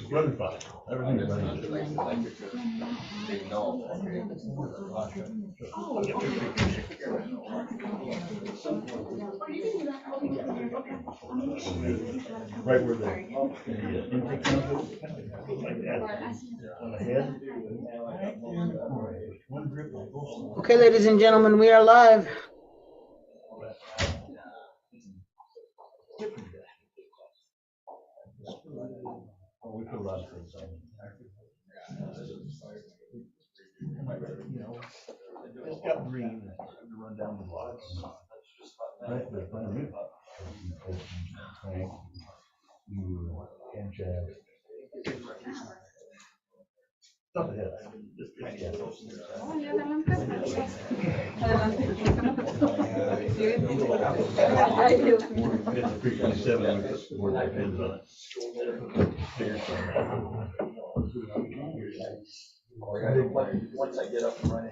Running fine. Everything's running good. Right where the intake comes, like that, on the head. One grip on both sides. Okay, ladies and gentlemen, we are live. Oh, we put a lot of things on. It's got green, to run down the blocks. Right, but if I'm new. Frank, you, and Chad. Up ahead. It's a 327 with the board that pins on it. Once I get up and running.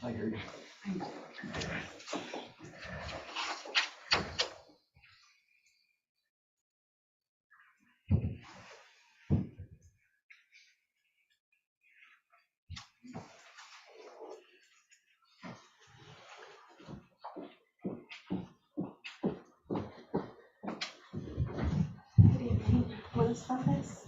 I hear you. ¿Puedo start this?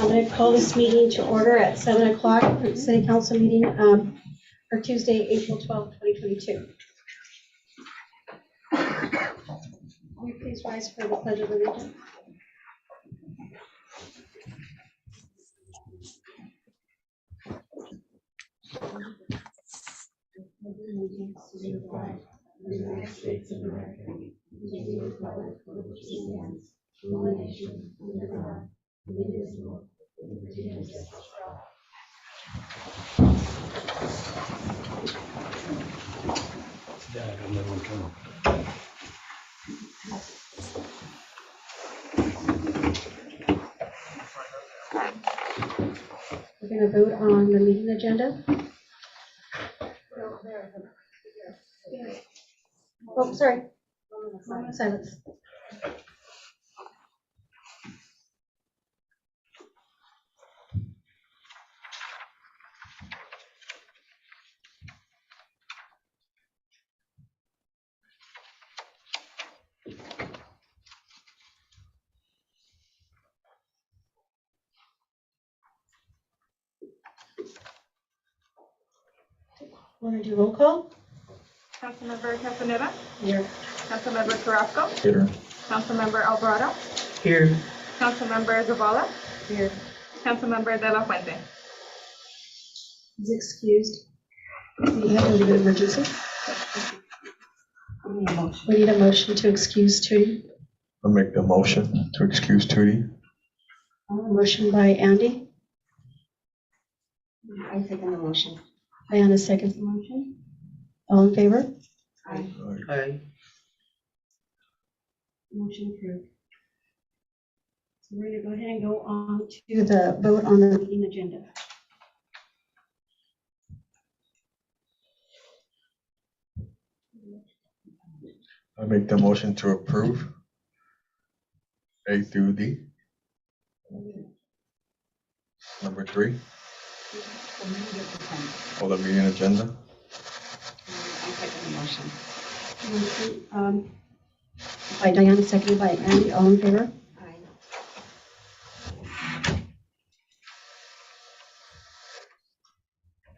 I'm going to call this meeting to order at 7 o'clock, City Council meeting for Tuesday, April 12, 2022. Will you please rise for the Pledge of Allegiance? Allegiance to the flag of the United States of America, to the republic for which it stands, one nation, under God, indivisible, with liberty and justice for all. going to vote on the meeting agenda. Oh, sorry. Silence. Want to do roll call? Councilmember Castaneda, Here. Councilmember Carrasco, Here. Councilmember Alvarado, Here. Councilmember Zavala, Here. Councilmember De La Fuente. Is excused. We have an emergency. We need a motion to excuse Tootie. I'll make the motion to excuse Tootie. Motion by Andy. I second the motion. Diana seconds the motion. All in favor? Aye. Aye. Motion approved. So we're going to go ahead and go on to the vote on the meeting agenda. I make the motion to approve A through D. Number 3, for the meeting agenda. I second the motion. Motion, by Diana, seconded by Andy. All in favor? Aye.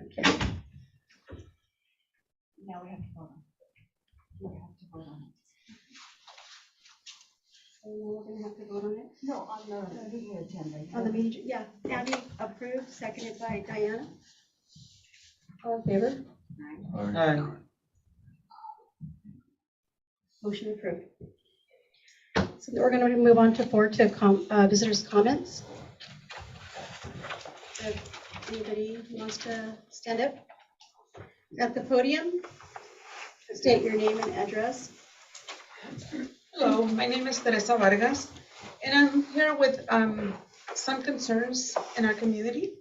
Okay. Now we have to vote on it. We have to vote on it. So now we're going to have to vote on it. No, on the meeting agenda. On the meeting, yeah. Andy approved, seconded by Diana. All in favor? Aye. Aye. Motion approved. So we're going to move on to 4, to visitors' comments. If anybody wants to stand up at the podium, state your name and address. Hello, my name is Teresa Vargas, and I'm here with some concerns in our community.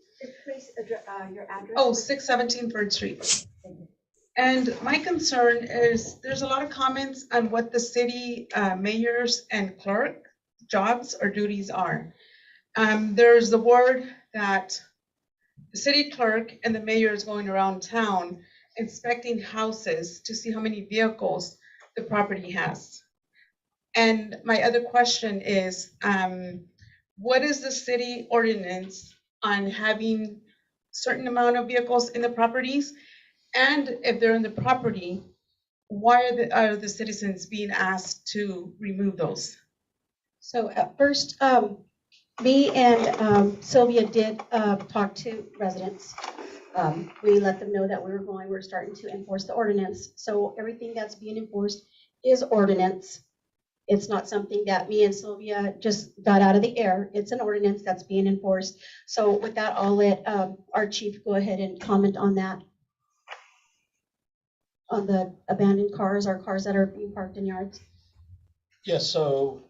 Please, your address. Oh, 617 Third Street. And my concern is there's a lot of comments on what the city mayors and clerk jobs or duties are. There's the word that the city clerk and the mayor is going around town inspecting houses to see how many vehicles the property has. And my other question is, what is the city ordinance on having certain amount of vehicles in the properties? And if they're in the property, why are the citizens being asked to remove those? So at first, me and Sylvia did talk to residents. We let them know that we're starting to enforce the ordinance. So everything that's being enforced is ordinance. It's not something that me and Sylvia just got out of the air. It's an ordinance that's being enforced. So with that, I'll let our chief go ahead and comment on that. On the abandoned cars or cars that are being parked in yards. Yes, so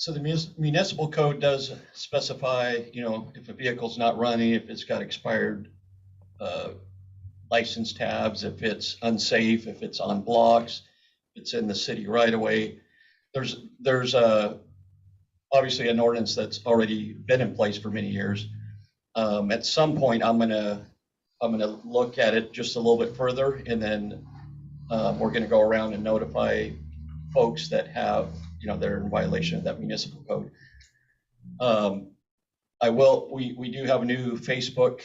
the municipal code does specify, if a vehicle's not running, if it's got expired license tabs, if it's unsafe, if it's on blocks, if it's in the city right away. There's obviously an ordinance that's already been in place for many years. At some point, I'm gonna look at it just a little bit further, and then we're going to go around and notify folks that have, they're in violation of that municipal code. We do have a new Facebook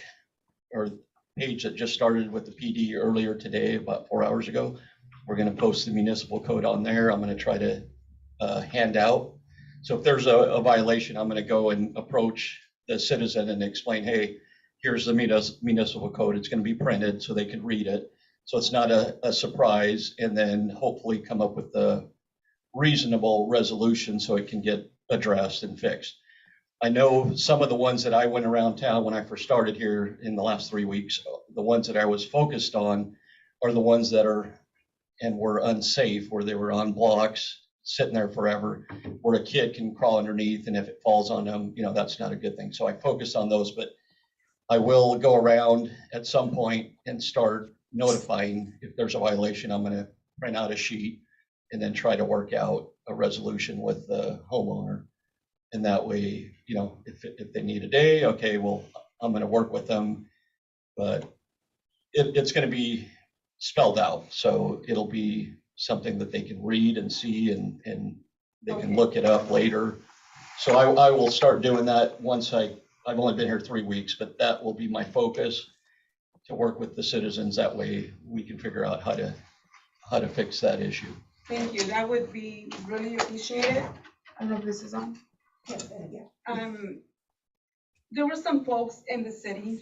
or page that just started with the PD earlier today, about 4 hours ago. We're going to post the municipal code on there. I'm going to try to hand out. So if there's a violation, I'm going to go and approach the citizen and explain, hey, here's the municipal code. It's going to be printed so they can read it. So it's not a surprise, and then hopefully come up with a reasonable resolution so it can get addressed and fixed. I know some of the ones that I went around town when I first started here in the last 3 weeks, the ones that I was focused on are the ones that were unsafe, where they were on blocks, sitting there forever, where a kid can crawl underneath, and if it falls on them, that's not a good thing. So I focused on those, but I will go around at some point and start notifying if there's a violation. I'm gonna print out a sheet and then try to work out a resolution with the homeowner. And that way, you know, if they need a day, okay, well, I'm gonna work with them. But it's gonna be spelled out, so it'll be something that they can read and see and they can look it up later. So I will start doing that once I've only been here 3 weeks, but that will be my focus, to work with the citizens. That way we can figure out how to fix that issue. Thank you. That would be really appreciated. I don't know if this is on. There were some folks in the city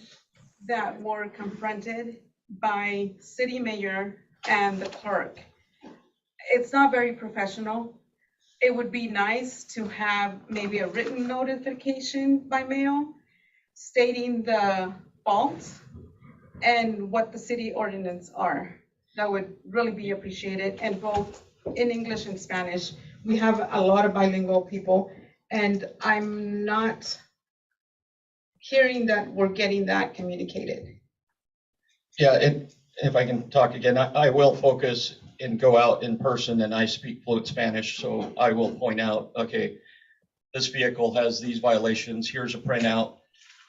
that were confronted by city mayor and the clerk. It's not very professional. It would be nice to have maybe a written notification by mail stating the faults and what the city ordinance are. That would really be appreciated, and both in English and Spanish. We have a lot of bilingual people, and I'm not hearing that we're getting that communicated. Yeah, and if I can talk again, I will focus and go out in person, and I speak fluent Spanish, so I will point out, okay, this vehicle has these violations, here's a printout.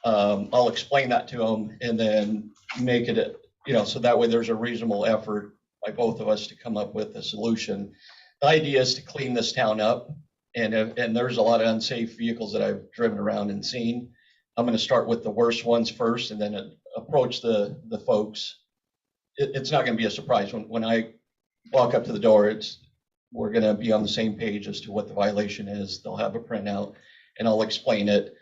I'll explain that to them and then make it, so that way there's a reasonable effort by both of us to come up with a solution. The idea is to clean this town up, and there's a lot of unsafe vehicles that I've driven around and seen. I'm gonna start with the worst ones first and then approach the folks. It's not gonna be a surprise when I walk up to the door. We're gonna be on the same page as to what the violation is. They'll have a printout and I'll explain it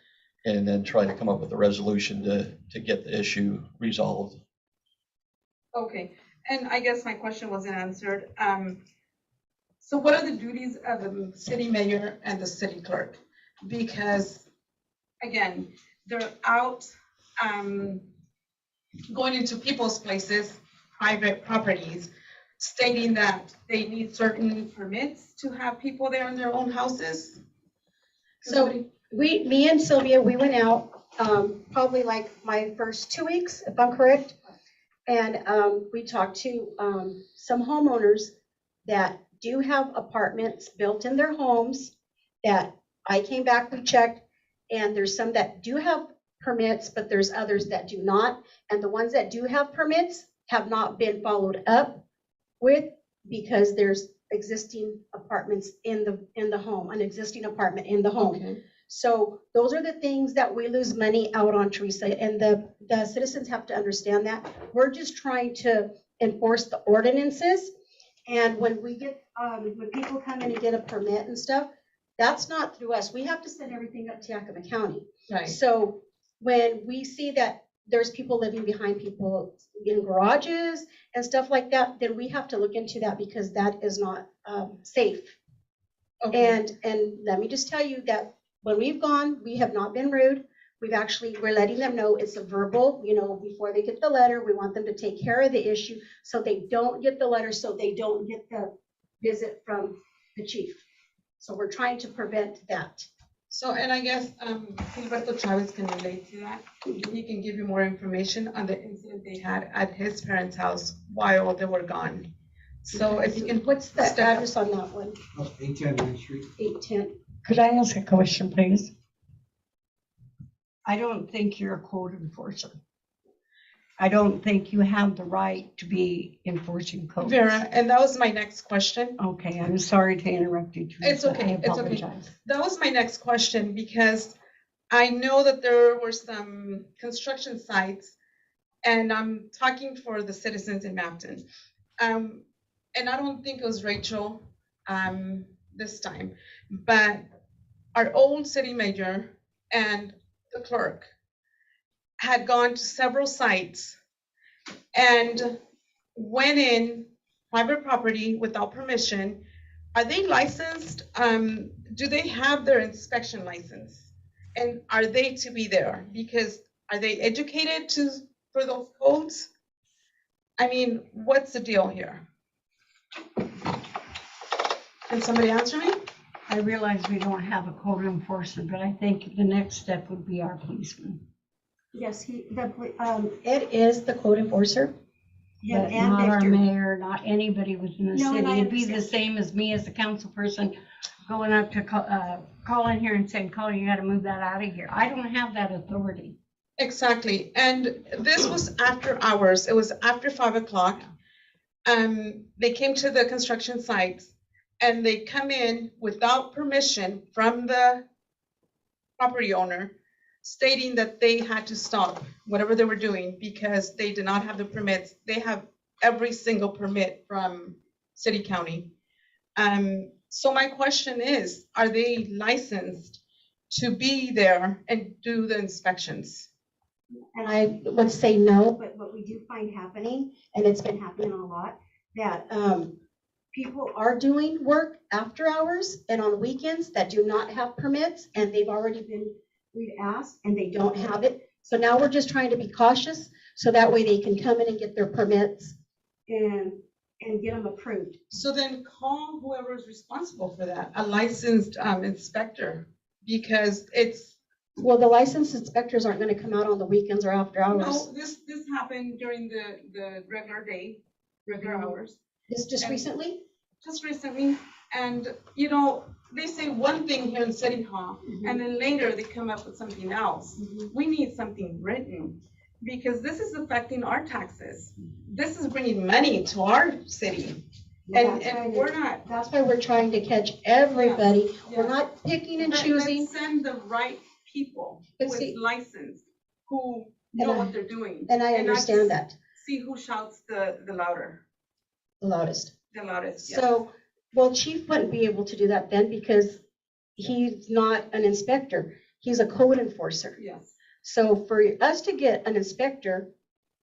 and then try to come up with a resolution to get the issue resolved. Okay, and I guess my question wasn't answered. So what are the duties of the city mayor and the city clerk? Because, again, they're out going into people's places, private properties, stating that they need certain permits to have people there in their own houses. So me and Sylvia, we went out probably like my first 2 weeks, if I'm correct. And we talked to some homeowners that do have apartments built in their homes that I came back, we checked, and there's some that do have permits, but there's others that do not. And the ones that do have permits have not been followed up with because there's existing apartments in the home, an existing apartment in the home. Okay. So those are the things that we lose money out on, Teresa, and the citizens have to understand that. We're just trying to enforce the ordinances. And when we get, when people come in and get a permit and stuff, that's not through us. We have to send everything up to Yakima County. Right. So when we see that there's people living behind people in garages and stuff like that, then we have to look into that because that is not safe. Okay. And let me just tell you that when we've gone, we have not been rude. We're letting them know it's a verbal, before they get the letter, we want them to take care of the issue so they don't get the letter, so they don't get the visit from the chief. So we're trying to prevent that. So, and I guess Gilberto Chavez can relate to that. He can give you more information on the incident they had at his parents' house while they were gone. So if you can, What's the Step up. address on that one? 810 Main Street. 810. Could I ask a question, please? I don't think you're a code enforcer. I don't think you have the right to be enforcing codes. Vera, and that was my next question. Okay, I'm sorry to interrupt you, Teresa. It's okay, I it's okay. apologize. That was my next question because I know that there were some construction sites, and I'm talking for the citizens in Mapton. And I don't think it was Rachel this time, but our old city manager and the clerk had gone to several sites and went in private property without permission. Are they licensed? Do they have their inspection license? And are they to be there? Because are they educated for those codes? I mean, what's the deal here? Can somebody answer me? I realize we don't have a code enforcer, but I think the next step would be our policeman. Yes, It is the code enforcer, him but and not our Victor. mayor, not anybody within the No, and city. I It'd be the understand. same as me as a council person going up to Colin here and saying, Colin, you gotta move that out of here. I don't have that authority. Exactly, and this was after hours, it was after 5 o'clock. They came to the construction sites and they come in without permission from the property owner, stating that they had to stop whatever they were doing because they did not have the permits. They have every single permit from city county. So my question is, are they licensed to be there and do the inspections? And I would say no, but what we do find happening, and it's been happening a lot, that people are doing work after hours and on weekends that do not have permits, and they've already been, we've asked, and they don't have it. So now we're just trying to be cautious, so that way they can come in and get their permits and get them approved. So then call whoever is responsible for that, a licensed inspector, because it's, Well, the licensed inspectors aren't gonna come out on the weekends or after hours. no, this happened during the regular day, regular hours, This just and- recently? just recently. And, you know, they say one thing here in City Hall, and then later they come up with something else. We need something written, because this is affecting our taxes. This is bringing money to our city, and we're not. That's why we're trying to catch everybody. We're Yeah. not picking and Let's choosing. send the right people But who see- is licensed, who And know I- what they're doing. And I not understand that, See who shouts the louder, the loudest. the loudest. Yeah. So, well, chief wouldn't be able to do that then because he's not an inspector. He's a code enforcer. Yes. So for us to get an inspector,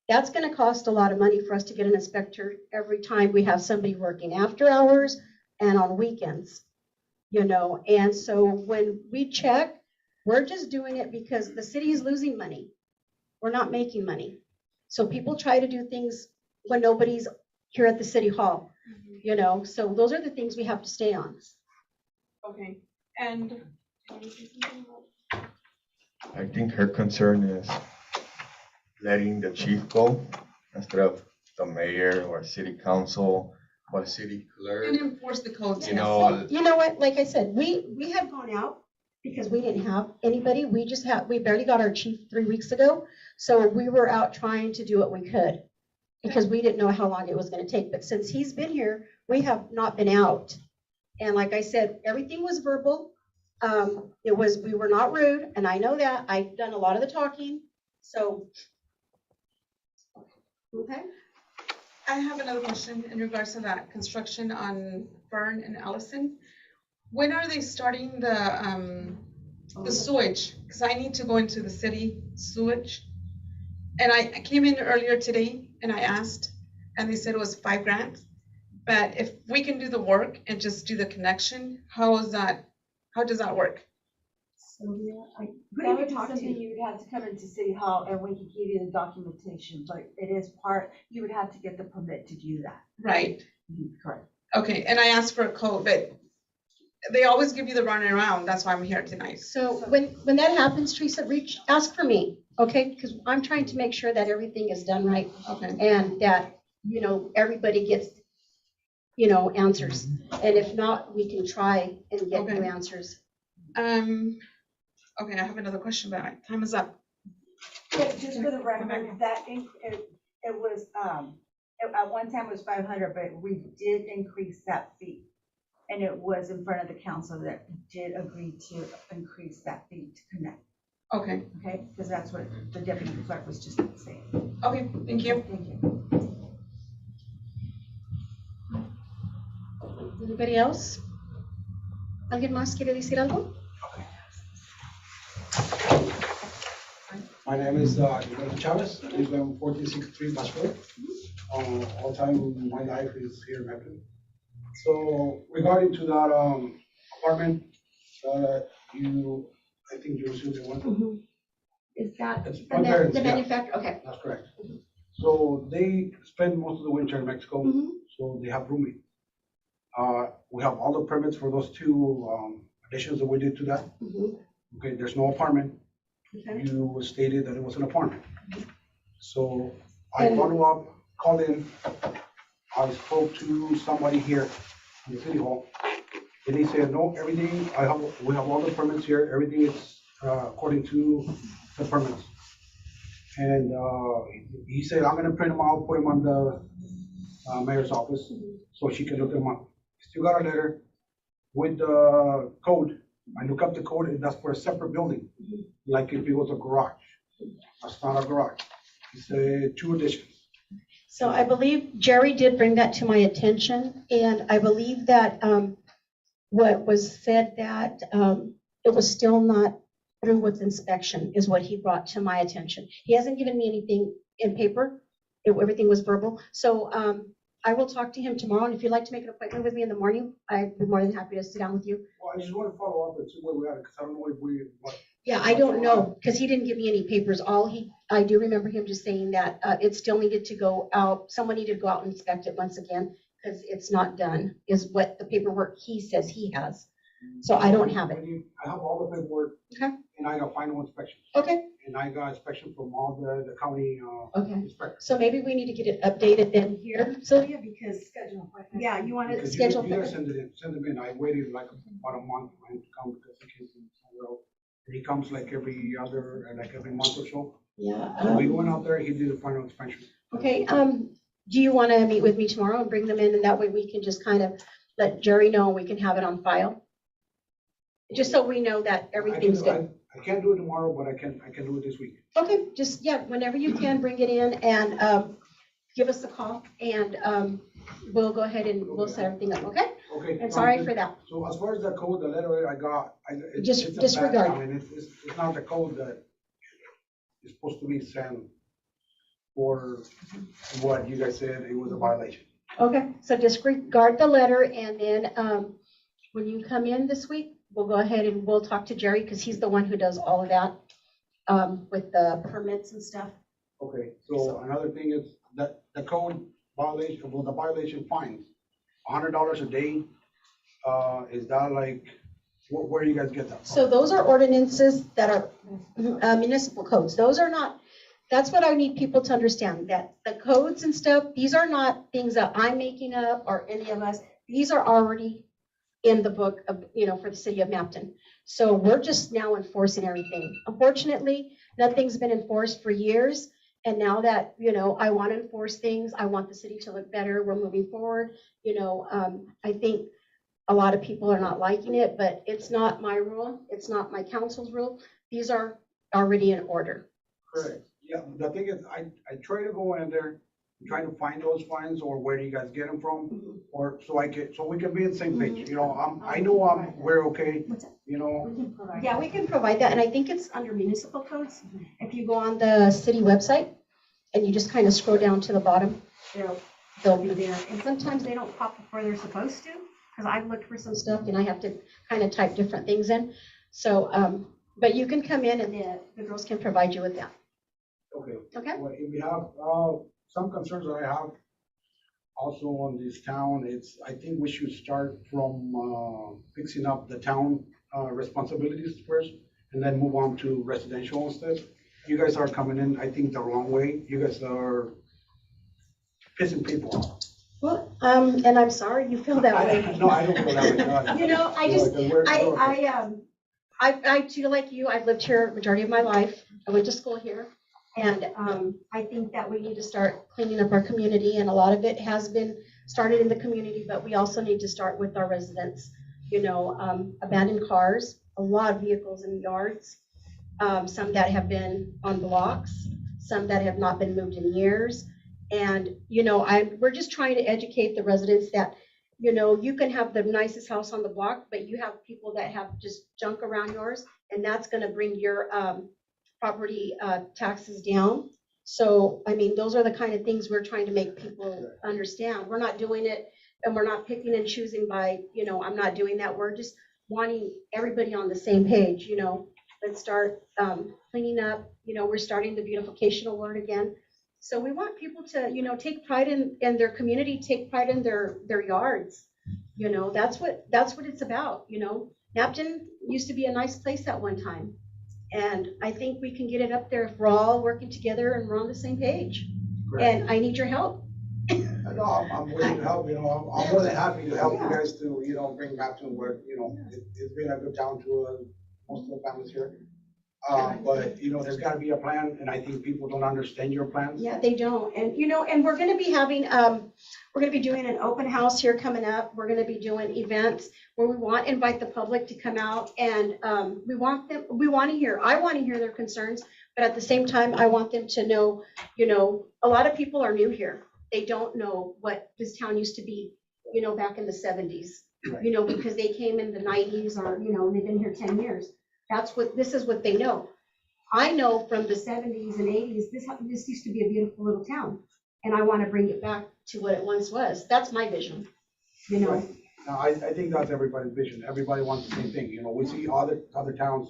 that's gonna cost a lot of money for us to get an inspector every time we have somebody working after hours and on weekends. You know, and so when we check, we're just doing it because the city is losing money. We're not making money. So people try to do things when nobody's here at the city hall, you know, so those are the things we have to stay on. Okay, and. I think her concern is letting the chief go instead of the mayor or city council or city clerk. And enforce the codes. You yes. know, You know what, like I said, we had gone out because we didn't have anybody. We barely got our chief 3 weeks ago. So we were out trying to do what we could because we didn't know how long it was gonna take. But since he's been here, we have not been out. And like I said, everything was verbal. We were not rude, and I know that. I've done a lot of the talking, so. Okay. I have another question in regards to that construction on Fern and Allison. When are they starting the sewage? Because I need to go into the city sewage. And I came in earlier today and I asked, and they said it was $5 grand. But if we can do the work and just do the connection, how does that work? So, yeah, That who would did be you talk something to? you would have to come into City Hall and we could give you the documentation, but it is you would have to get the permit to do that. Right. Correct. Okay, and I asked for a code, but they always give you the running around. That's why I'm here tonight. So when that happens, Teresa, ask for me, okay? Because I'm trying to make sure that everything is done right Okay. and that, you know, everybody gets, you know, answers. And if not, we can try and get new Okay. answers. Okay, I have another question, but time is up. Just for the record, it was, at one time it was 500, but we did increase that fee. And it was in front of the council that did agree to increase that fee to connect, Okay, okay? Because that's what the deputy clerk was just saying. okay, thank you. Thank you. Anybody else? ¿Alguien más quiere decir algo? My name is Gilberto Chavez. I live on 1463 Bass Road. All time my life is here in Medellin. So regarding to that apartment, I think you received the one. Is that It's the my parents, yeah. manufacturer? Okay. That's correct. So they spend most of the winter in Mexico, Mhm. so they have rooming. We have all the permits for those two additions that we did to that. Mhm. Okay, there's no apartment. Okay. you stated that it was an apartment. So I And- follow up, called in, I spoke to somebody here in the city hall, and he said, no, everything, we have all the permits here, everything is according to the permits. And he said, I'm gonna print them out, put them on the mayor's office, so she can look them up. Still got a letter with the code. I look up the code, and that's for a separate building, like if it was a garage. That's not a garage. It's 2 additions. So I believe Jerry did bring that to my attention, and I believe that what was said that it was still not through with inspection is what he brought to my attention. He hasn't given me anything in paper. Everything was verbal. So I will talk to him tomorrow, and if you'd like to make an appointment with me in the morning, I'd be more than happy to sit down with you. Well, I just want to follow up and see where we're at, because I don't know if what. Yeah, I don't know, because he didn't give me any papers. I do remember him just saying that it still needed to go out, someone needed to go out and inspect it once again, because it's not done, is what the paperwork he says he has. So I don't have it. I have all the paperwork. Okay. And I got final inspection. Okay, And I got inspection from all the county okay. inspectors. So maybe we need to get it updated then here, Sylvia, because, yeah, you want to Because schedule. you guys send them in. I waited like about a month for him to come because he came from somewhere else. And he comes like every month or so. Yeah. We went out there, he did a final inspection. Okay, do you want to meet with me tomorrow and bring them in, and that way we can just kind of let Jerry know, and we can have it on file? Just so we know that everything's good. I can't do it tomorrow, but I can do it this week. Okay, just, yeah, whenever you can, bring it in and give us a call, and we'll go ahead and we'll set everything up, okay? Okay. And sorry for that. So as far as the code, the letter I got, Just it's a disregard. bad- I mean, it's not the code that is supposed to be sent for what you guys said, it was a violation. Okay, so disregard the letter, and then when you come in this week, we'll go ahead and we'll talk to Jerry, because he's the one who does all of that with the permits and stuff. Okay, so another thing is that the code violation, well, the violation fines, $100 a day, is that like, where do you guys get that from? So those are ordinances that are municipal codes. Those are not, that's what I need people to understand, that the codes and stuff, these are not things that I'm making up or any of us. These are already in the book of, for the city of Mapton. So we're just now enforcing everything. Unfortunately, nothing's been enforced for years. And now that, I want to enforce things, I want the city to look better, we're moving forward. I think a lot of people are not liking it, but it's not my rule. It's not my council's rule. These are already in order. Correct. Yeah, the thing is, I try to go in there, try to find those fines, or where do you guys get them from? Or so we can be on the same page, I know we're okay, Yeah, we can provide that, and I think it's under municipal codes. If you go on the city website and you just kind of scroll down to the bottom, they'll be there. And sometimes they don't pop up where they're supposed to, because I've looked for some stuff and I have to kind of type different things in. So, but you can come in and the girls can provide you with that. Okay. Okay? Well, if we have, some concerns that I have also on this town, I think we should start from, fixing up the town, responsibilities first, and then move on to residential instead. You guys are coming in, I think, the wrong way. You guys are pissing people off. Well, and I'm sorry you feel that way. No, I don't feel that way. No. I just, I too, like you, I've lived here majority of my life. I went to school here. And I think that we need to start cleaning up our community, and a lot of it has been started in the community, but we also need to start with our residents. Abandoned cars, a lot of vehicles in yards, some that have been on blocks, some that have not been moved in years. And, we're just trying to educate the residents that, you can have the nicest house on the block, but you have people that have just junk around yours, and that's gonna bring your property taxes down. So, those are the kind of things we're trying to make people understand. We're not doing it, and we're not picking and choosing by, I'm not doing that. We're just wanting everybody on the same page, Let's start cleaning up. We're starting the beautification award again. So we want people to, take pride in their community, take pride in their yards. That's what it's about. Mapton used to be a nice place at one time. And I think we can get it up there if we're all working together and we're on the same page. Correct. And I need your help. No, I'm willing to help, I'm more than happy to help you guys to, bring back to where, it's been a good town to, most of the families here. But, there's gotta be a plan, and I think people don't understand your plans. Yeah, they don't. And, and we're gonna be having, we're gonna be doing an open house here coming up. We're gonna be doing events where we want to invite the public to come out, and we want to hear, I want to hear their concerns, but at the same time, I want them to know, a lot of people are new here. They don't know what this town used to be, back in the 70s, Right. because they came in the 90s or, they've been here 10 years. This is what they know. I know from the 70s and 80s, this used to be a beautiful little town, and I want to bring it back to what it once was. That's my vision, Right. No, I think that's everybody's vision. Everybody wants the same thing, we see other towns,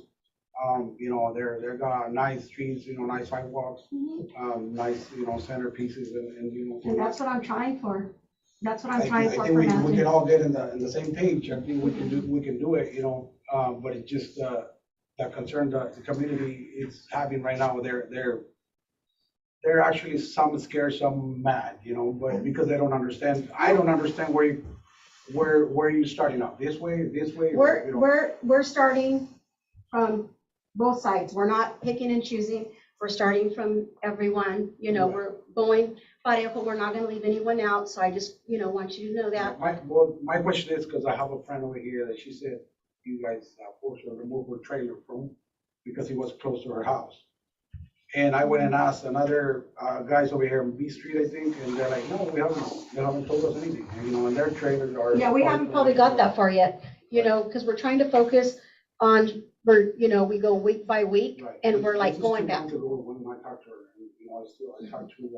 they're got nice streets, nice sidewalks, nice, centerpieces and. And that's what I'm trying for. That's what I'm I trying think for we can Matthew. all get in the same page. I think we can do it, but it's just, that concern the community is having right now, they're actually some scared, some mad, but because they don't understand. I don't understand where you're starting out, this way. We're starting from both sides. We're not picking and choosing. We're starting from everyone, we're going, but we're not gonna leave anyone out. So I just, want you to know that. My question is, because I have a friend over here that she said you guys forced her to remove her trailer from, because he was close to her house. And I went and asked another guys over here on B Street, I think, and they're like, no, they haven't told us anything. And their trailers are. Yeah, we haven't probably got that far yet, because we're trying to focus on, we go week by week, Right. and we're like This is going 2 back. months ago when I talked to her, and, I talked to,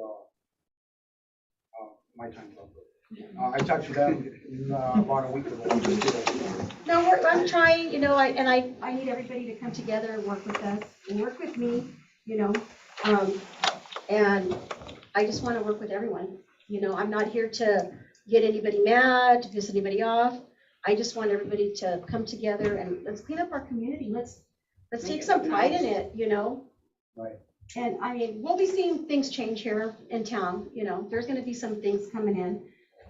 my time's up. I talked to them about a week ago. No, I'm trying, I need everybody to come together and work with us, and work with me, and I just want to work with everyone. I'm not here to get anybody mad, to piss anybody off. I just want everybody to come together and let's clean up our community. Let's take some pride in it, Right. And I mean, we'll be seeing things change here in town, there's gonna be some things coming in,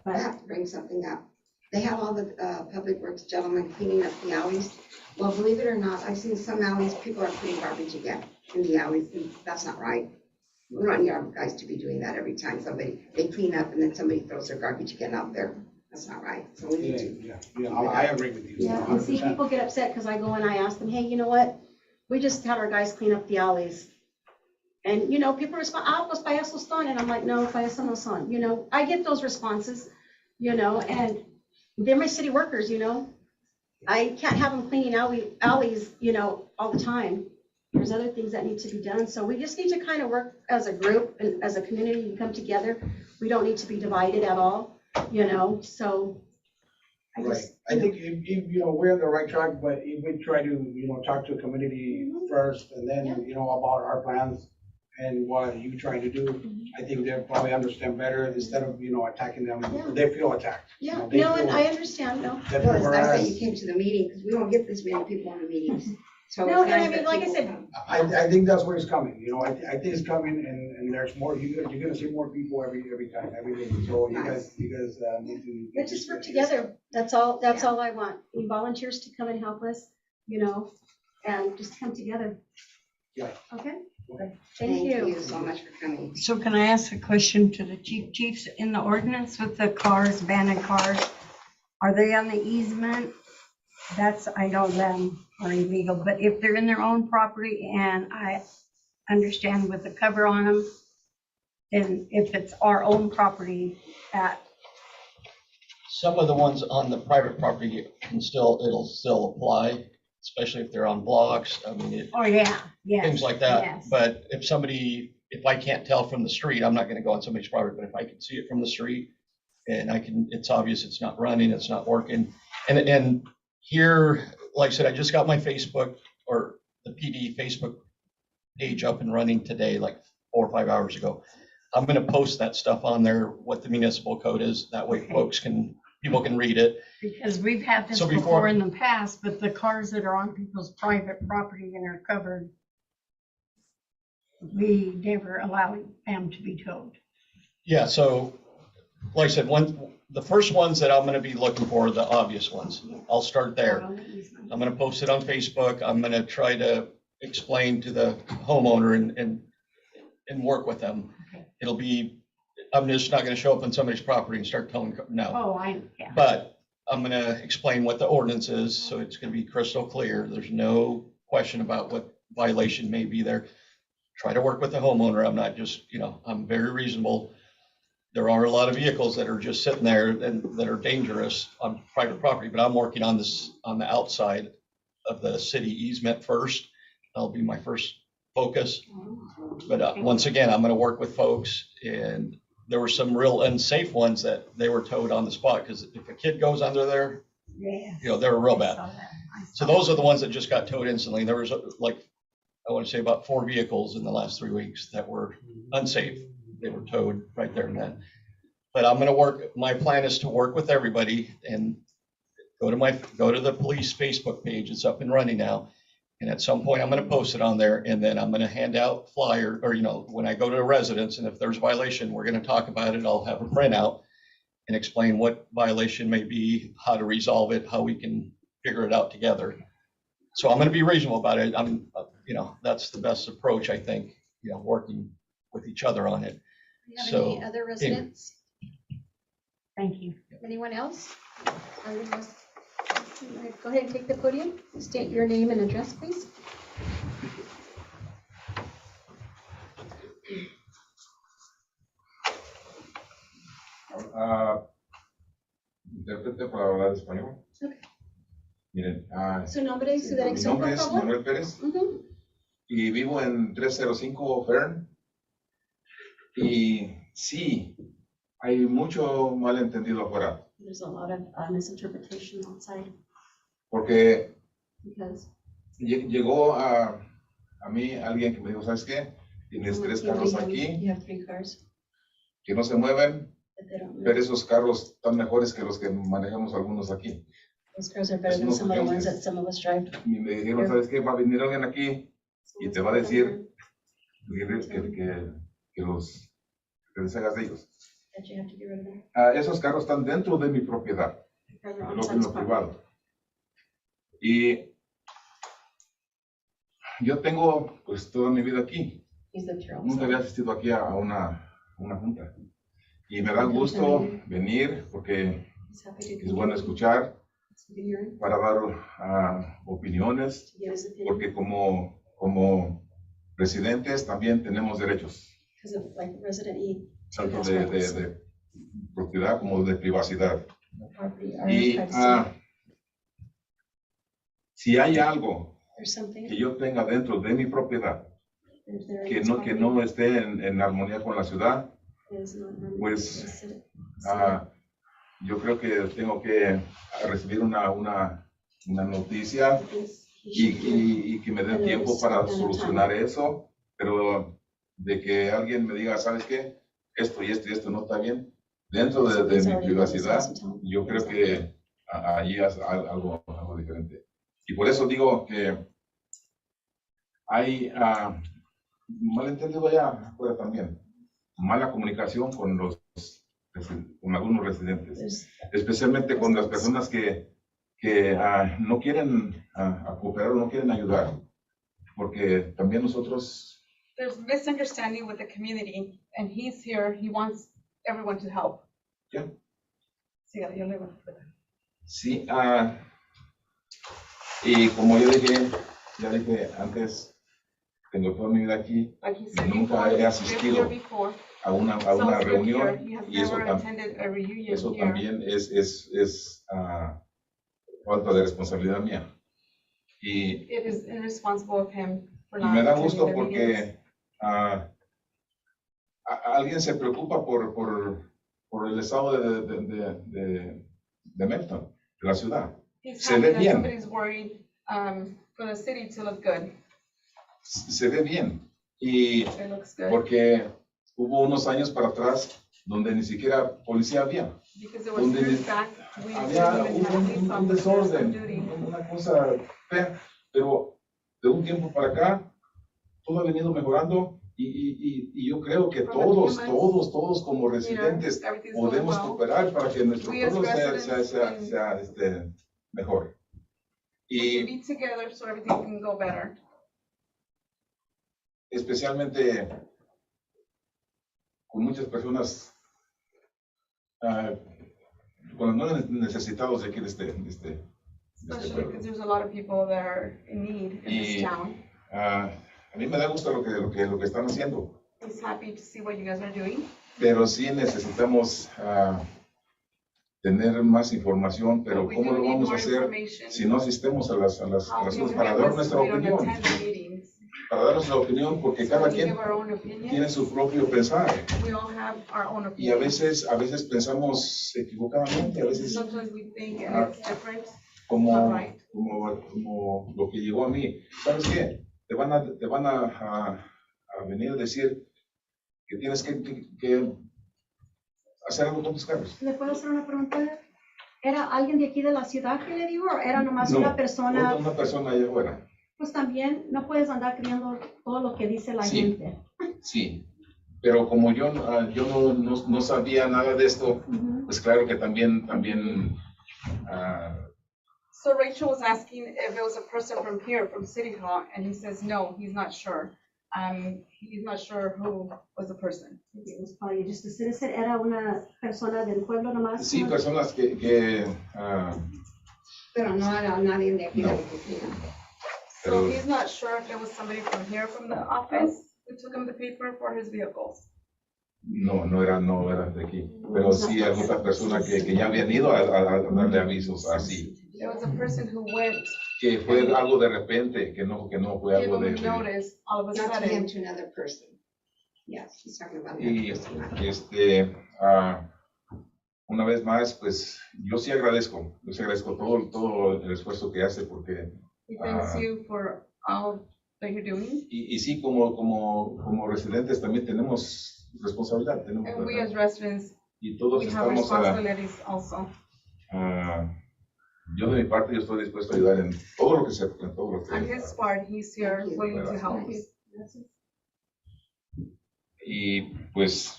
I but have to bring something up. They have all the public works gentlemen cleaning up the alleys. Well, believe it or not, I've seen some alleys, people are putting garbage again in the alleys, and that's not right. We want your guys to be doing that every time they clean up and then somebody throws their garbage again out there. That's not right. So we need to. Yeah, I agree with you. yeah, and see, 100%. people get upset because I go and I ask them, hey, you know what? We just had our guys clean up the alleys. And, people respond, pues para eso están. And I'm like, no, para eso no son. I get those responses, and they're my city workers, I can't have them cleaning alleys, all the time. There's other things that need to be done. So we just need to kind of work as a group and as a community and come together. We don't need to be divided at all, so. Right. I think if we're on the right track, but if we try to, talk to the community first and then, about our plans and what you're trying to do, I think they'll probably understand better instead of, attacking them. Yeah. They feel attacked. Yeah, They no, and feel I understand, no. that Well, it's nice that whereas- you came to the meeting, because we don't get this many people on the meetings. So No, it's and I nice mean, that like I people said, come. I think that's where it's coming, I think it's coming and there's more, you're gonna see more people every time, every meeting. So you guys need to. let's just work together. That's all I want. Need volunteers to come and help us, and just come together. Yeah. Okay? Okay. Thank you. so much for coming. So can I ask a question to the chiefs in the ordinance with the cars, abandoned cars? Are they on the easement? I know them are illegal, but if they're in their own property and I understand with the cover on them, then if it's our own property, Some of the ones on the private property it'll still apply, especially if they're on blocks. I mean, oh, yeah, yes. things like that. Yes. But if I can't tell from the street, I'm not gonna go on somebody's property, but if I can see it from the street and it's obvious it's not running, it's not working. And here, like I said, I just got my Facebook or the PD Facebook page up and running today, like 4 or 5 hours ago. I'm gonna post that stuff on there, what the municipal code is. That way Okay. people can read it. Because we've had this So before before- in the past, but the cars that are on people's private property and are covered, we never allow them to be towed. Yeah, so, like I said, the first ones that I'm gonna be looking for are the obvious ones. I'll start there. On the easement. I'm gonna post it on Facebook. I'm gonna try to explain to the homeowner and work with them. Okay. I'm just not gonna show up on somebody's property and start telling, no. Oh, yeah. But I'm gonna explain what the ordinance is, so it's gonna be crystal clear. There's no question about what violation may be there. Try to work with the homeowner. I'm not just, I'm very reasonable. There are a lot of vehicles that are just sitting there and that are dangerous on private property, but I'm working on this, on the outside of the city easement first. That'll be my first focus. But once again, I'm gonna work with folks, and there were some real unsafe ones that they were towed on the spot, because if a kid goes under there, Yeah. they were real I bad. saw that. I So saw those are the ones that just got towed instantly. There was I want to say about 4 vehicles in the last 3 weeks that were unsafe. They were towed right there and then. But I'm gonna my plan is to work with everybody and go to the police Facebook page. It's up and running now. And at some point, I'm gonna post it on there, and then I'm gonna hand out flyer, or, when I go to a residence, and if there's a violation, we're gonna talk about it. I'll have a printout and explain what violation may be, how to resolve it, how we can figure it out together. So I'm gonna be reasonable about it. That's the best approach, I think, working with each other on it. Do you have So, any other residents? Thank you. Anyone else? Go ahead and take the podium. State your name and address, please. Intérprete para hablar español. Ok. Miren, Su nombre y su mi dirección, nombre por es favor. Manuel Pérez Ujú. y vivo en 305 Fern. Y sí, hay mucho malentendido afuera, There's a lot of misinterpretation outside porque because llegó a mí alguien que me dijo, ¿sabes qué? Tienes 3 carros aquí you have 3 cars, que no se mueven, but they don't move. pero esos carros están mejores que los que manejamos algunos aquí. Those cars are better than some of the ones that some of us drive. Y me dijeron, ¿sabes qué? Va a venir alguien aquí y te va a decir que te deshagas de ellos. That you have to get rid of them. Esos carros están dentro de mi propiedad, Because they're en on lo someone's property. privado. Y yo tengo pues toda mi vida aquí. He's lived here all Nunca his había life. asistido aquí a una junta. Y me da gusto venir porque He's happy to es be bueno here. escuchar To be here, para dar opiniones, to get his opinion. porque como residentes también tenemos derechos, Because of like Resident E, tanto de propiedad como de privacidad. property, our Y privacy. si hay algo There's something. que yo tenga dentro de mi propiedad If there que is no property esté en armonía con la ciudad, that is not harmful pues, to the city, yo creo que tengo que recibir una noticia he should do. y que me den tiempo para solucionar eso, pero de que alguien me diga, ¿sabes qué? Esto y esto y esto no está bien, dentro de mi privacidad, yo creo que allí es algo diferente. Y por eso digo que hay malentendido allá afuera también, mala comunicación con algunos residentes, There's especialmente con las personas que no quieren cooperar o no quieren ayudar, porque también nosotros There's misunderstanding with the community, and he's here, he wants everyone to help. Yeah. Sí, yo le voy a sí, y como yo ya dije antes, tengo toda mi vida aquí, Like he said Nunca before, he he's asistido lived here before. a una Sounds good here. reunión, He has y eso, never attended a reunion eso here. también es falta de responsabilidad mía. Y It is irresponsible of him for Y not me da attending gusto the meetings. porque alguien se preocupa por el estado de Melton, de la ciudad. He's se happy ve that bien. somebody's worried for the city to look good. Se ve bien. Y It looks good. porque hubo unos años para atrás donde ni siquiera policía había. Because it was donde years back, we Había didn't even have police un officers on desorden, duty. una cosa fea, pero de un tiempo para acá todo ha venido mejorando Y yo creo que todos como residentes Everything's going podemos well. cooperar para que nuestro We as pueblo residents sea mejor. We can Y be together so everything can go better. especialmente con muchas personas con los no necesitados de aquí de este Especially pueblo. because there's a lot of people that are in need in this town. A mí me da gusto lo que están haciendo, He's happy to see what you guys are doing. pero sí necesitamos tener más información, pero We ¿cómo do lo need vamos a more hacer information. si no asistemos a las How cosas can we para have dar this nuestra if we don't opinión? attend the meetings? Para dar nuestra opinión, porque So cada we can quien give our own opinions. tiene su propio pensar. We all have our own Y a opinions. veces pensamos equivocadamente, a veces Sometimes we think it's different. como Right. lo que llegó a mí. ¿Sabes qué? Te van a venir a decir que tienes que hacer algo con tus carros. ¿Le puedo hacer una pregunta? ¿Era alguien de aquí de la ciudad que le dijo o era nomás No, una persona? Una persona allá afuera. Pues también no puedes andar creyendo todo lo que dice la Sí. gente. Sí. Pero como yo no sabía nada de esto, pues claro que también So Rachel was asking if it was a person from here, from City Hall, and he says, no, he's not sure. He's not sure who was the person. It was probably just a citizen. Era una persona del pueblo nomás. sí, ¿no? personas que Pero no era nadie de aquí de la No. oficina. So Pero- he's not sure if it was somebody from here, from the office, who took him the paper for his vehicles. no era de aquí. Pero sí alguna persona que ya habían ido a darle avisos así. It was a person who went, Que fue algo de repente, que no fue gave algo him a de... notice all of a Not to him, sudden. to another person. Yes, he's talking about Y that person. una vez más, pues yo sí agradezco todo el esfuerzo que hace porque He thanks you for all that you're doing. y sí como residentes también tenemos responsabilidad, tenemos And we as residents, y todos we have estamos responsibilities also. yo de mi parte yo estoy dispuesto a ayudar en todo lo que sea, en todo lo que On his part, he's here Thank you. willing to help. y pues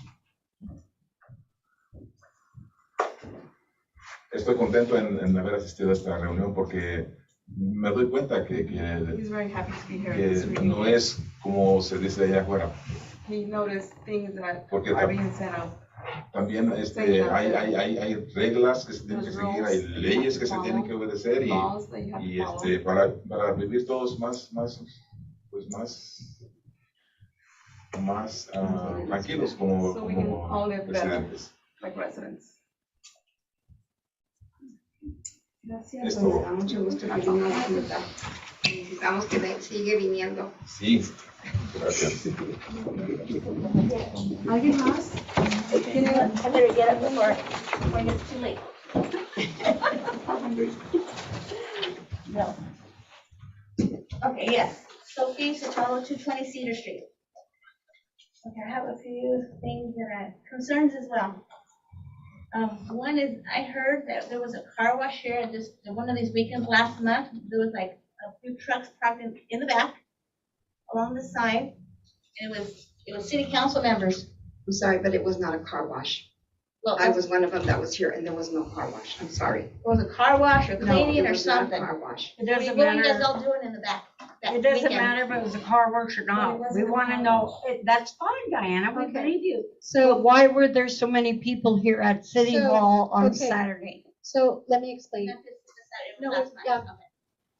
estoy contento en haber asistido a esta reunión porque me doy cuenta que He's very happy to be here. at this no reunion. es como se dice allá afuera. He noticed things that Porque are tam- being set up. También hay reglas que se tienen que seguir, hay leyes que se tienen que obedecer Laws that you have y to follow. para vivir todos más tranquilos como So we can all live better. residentes. Like residents. Gracias. Es Pues, todo. da mucho gusto que vino a la junta. Necesitamos que sigue viniendo. Sí, gracias. ¿Alguien más? I better get up before it's too late. No. Okay, yes. Sophie Sotelo, 220 Cedar Street. Okay, I have a few things that are concerns as well. One is, I heard that there was a car wash here at one of these weekends last month. There was like a few trucks parked in the back along the side. And it was city council members. I'm sorry, but it was not a car wash. Well, I was one of them that was here and there was no car wash. I'm sorry. it was a car wash or No, cleaning it or was not a something. car wash. It doesn't What are you guys matter, all doing in the back? that it doesn't weekend? matter if it was a car wash or not. We want to know, that's fine, Diana, we Okay. believe you. So, But why were there so many people here at City So, Hall on okay. Saturday? so let me explain. Not this Saturday, No, last night. yeah. Okay.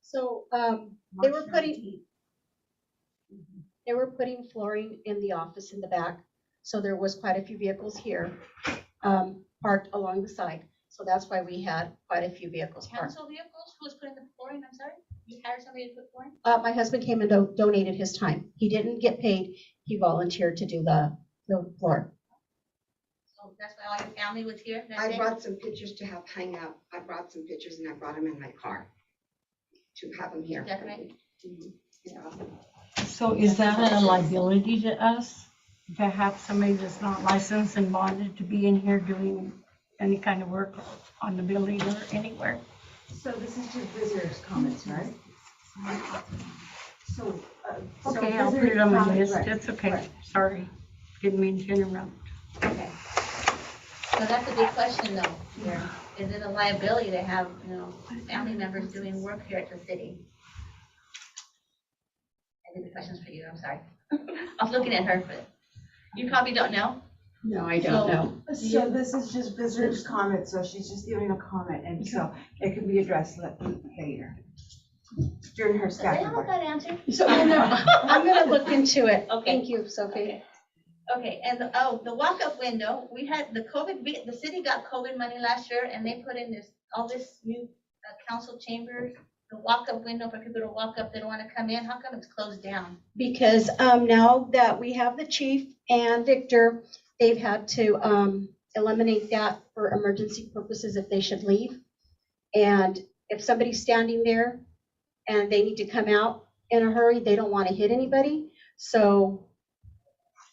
So, they were March putting, 19th. they were putting flooring in the office in the back. So there was quite a few vehicles here, parked along the side. So that's why we had quite a few vehicles parked. Council vehicles, who was putting the flooring, I'm sorry? You hired somebody to put flooring? My husband came and donated his time. He didn't get paid. He volunteered to do the floor. So that's why all your family was here that I day? brought some pictures to have hang up. I brought some pictures and I brought them in my car to have them here. Decorate? Yeah. So is that a liability to us to have somebody that's not licensed and bonded to be in here doing any kind of work on the building or anywhere? So this is just visitors' comments, right? So. Okay, I'll put it on my list. Right, It's okay. right. Sorry. Didn't mean to interrupt. Okay. So that's a big question though, here. Is it a liability to have, family members doing work here at the city? I did the questions for you, I'm sorry. I was looking at her, but you probably don't know. No, I don't know. So this is just visitors' comment, so she's just giving a comment, and so it can be addressed later. During her So staff they all report. got answered. So I'm gonna look into it. Okay. Thank you, Sophie. Okay, and the walk-up window, we had the COVID, the city got COVID money last year, and they put in all this new council chambers, the walk-up window for people to walk up, they don't wanna come in, how come it's closed down? Because now that we have the chief and Victor, they've had to eliminate that for emergency purposes if they should leave. And if somebody's standing there and they need to come out in a hurry, they don't want to hit anybody. So,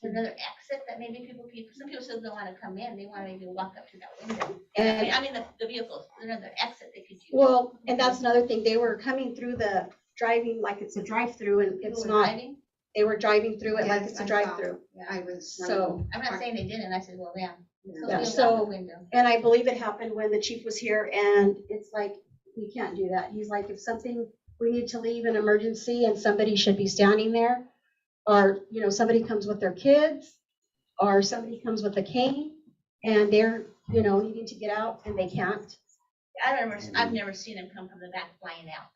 Another exit that maybe some people still don't wanna come in, they wanna maybe walk up to that window. and I mean, the vehicles, another exit they could use. well, and that's another thing. They were coming through the driving like it's a drive-through and People it's were not. driving. They were driving through it like Yes, it's a I saw. drive-through. I was. So, I'm not saying they didn't, I said, well, yeah. Yeah, you so- walk the window. and I believe it happened when the chief was here and it's like, we can't do that. He's like, if we need to leave an emergency and somebody should be standing there, or, somebody comes with their kids, or somebody comes with a cane and they're, needing to get out and they can't. I've never seen him come from the back flying out,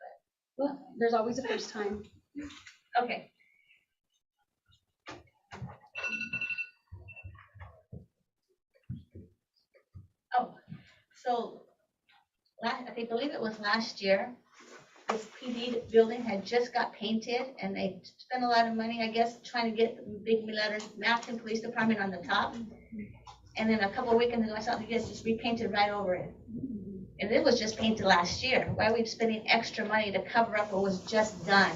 Well, there's always a first time. but, okay. Oh, so, I believe it was last year, this PD building had just got painted and they spent a lot of money, I guess, trying to get the big letters, Mountain Police Department on the top. And then a couple of weekends ago, I saw you guys just repainted right over it. And it was just painted last year. Why are we spending extra money to cover up what was just done?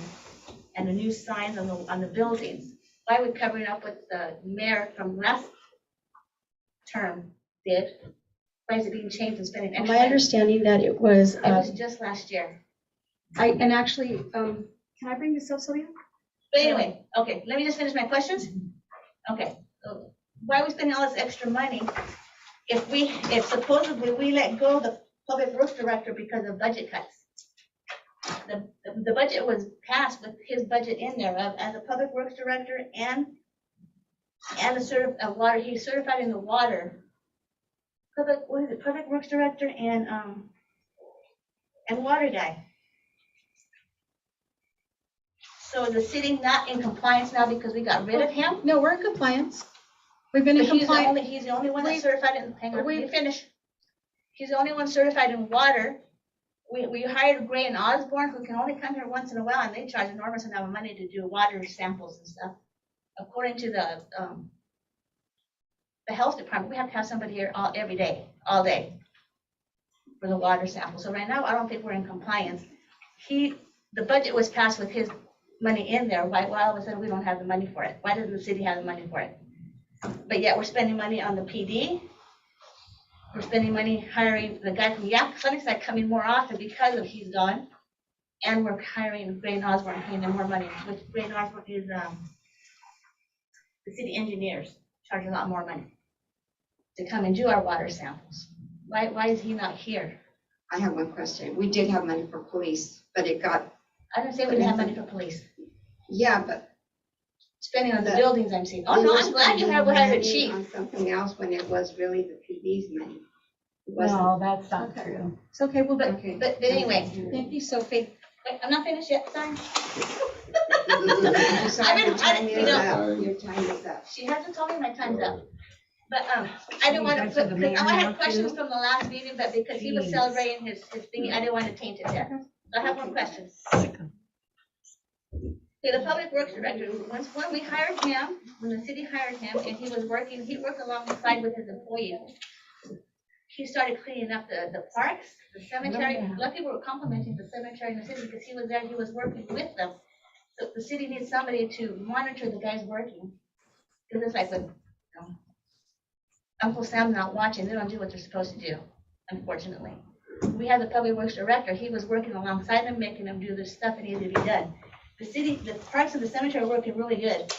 And the new signs on the buildings? Why are we covering up what the mayor from last term did? Why is it being changed and spending extra My money? understanding that it was, It was just last year. and actually, can I bring this up, Sylvia? But anyway, okay, let me just finish my questions. Okay, so why are we spending all this extra money if supposedly we let go of the public works director because of budget cuts? The budget was passed with his budget in there as a public works director and a water, he's certified in the water. Public works director and water guy. So is the city not in compliance now because we got rid of him? No, we're in compliance. We've been in But compliance. he's the only one that's certified in, hang on, let me we- finish. He's the only one certified in water. We hired Gray and Osborne, who can only come here once in a while, and they charge enormous amount of money to do water samples and stuff. According to the health department, we have to have somebody here every day, all day, for the water sample. So right now, I don't think we're in compliance. The budget was passed with his money in there. Why all of a sudden we don't have the money for it? Why doesn't the city have the money for it? But yet we're spending money on the PD. We're spending money hiring the guy from Sunnyside coming more often because of he's gone. And we're hiring Gray and Osborne, paying them more money, which Gray and Osborne is, the city engineers charge a lot more money to come and do our water samples. Why is he not here? I have one question. We did have money for police, but it got, I didn't say we didn't have money for police. yeah, but. Spending on the But- buildings, I'm saying. Oh, we no, were I'm glad you spending have a money chief. On something else when it was really the PD's money. It wasn't. No, that's not Okay. true. It's okay, we'll But, go. but anyway, Thank you, Sophie. wait, I'm not finished yet, sorry. I'm sorry, your time you is know- up. Your time is up. She hasn't told me my time's up. But, I didn't want to You guys are the put, mayor I now, had questions too? from the last meeting, but because he was Jeez. celebrating his thing, I didn't want to taint it there. So I have one question. Okay, the public works director, when we hired him, when the city hired him, and he worked alongside with his employees. He started cleaning up the parks, the cemetery. A lot of people were complimenting the cemetery in the city because he was there, he was working with them. So the city needs somebody to monitor the guys working. Because it's like when Uncle Sam's not watching, they don't do what they're supposed to do, unfortunately. We had the public works director, he was working alongside them, making them do the stuff that needed to be done. the city, the parks and the cemetery are working really good.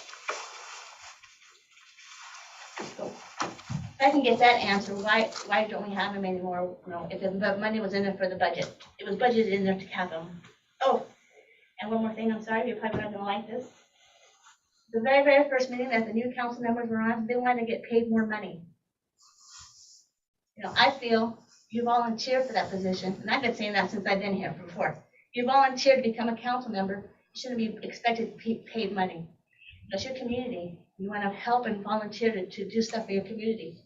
So, if I can get that answer, why don't we have them anymore? You know, if the money was in there for the budget, it was budgeted in there to have them. Oh, and one more thing, I'm sorry, you're probably not gonna like this. The very, very first meeting that the new council members were on, they wanted to get paid more money. You know, I feel you volunteered for that position, and I've been saying that since I've been here before. You volunteered to become a council member, you shouldn't be expected to be paid money. That's your community. You want to help and volunteer to do stuff for your community.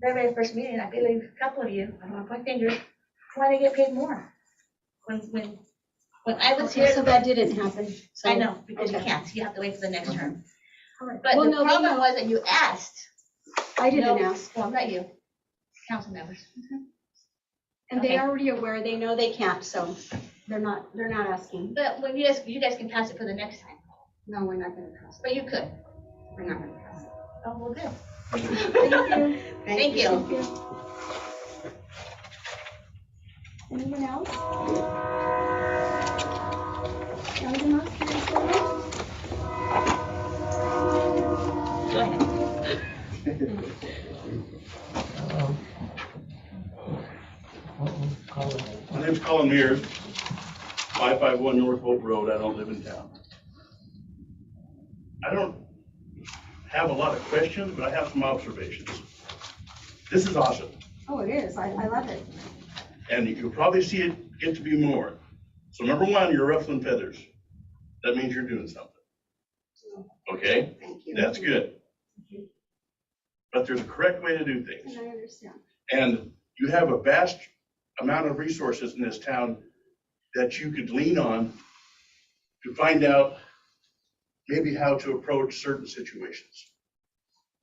Very, very first meeting, I believe a couple of you, I don't want to point fingers, want to get paid more. When I was Okay, here. so that didn't happen. So- I know, because you okay. can't, you have to wait for the next term. All right. But Well, the no, they problem know. was that you asked. I didn't No, ask. Well, not you, council members. And they Okay. are already aware, they know they can't, so they're not asking. But when you guys can pass it for the next time. No, we're not gonna pass. But you could. We're not gonna pass. Oh, well, good. Thank you. Thank you. Anyone else? Anyone else? Can I say that? Go ahead. My name's Colin Mears, 551 North Hope Road. I don't live in town. I don't have a lot of questions, but I have some observations. This is awesome, Oh, it is. I love it. and you'll probably see it get to be more. So number one, you're ruffling feathers. That means you're doing something. Okay, Thank you. that's good. But there's a correct way to do things. And I understand. And you have a vast amount of resources in this town that you could lean on to find out maybe how to approach certain situations.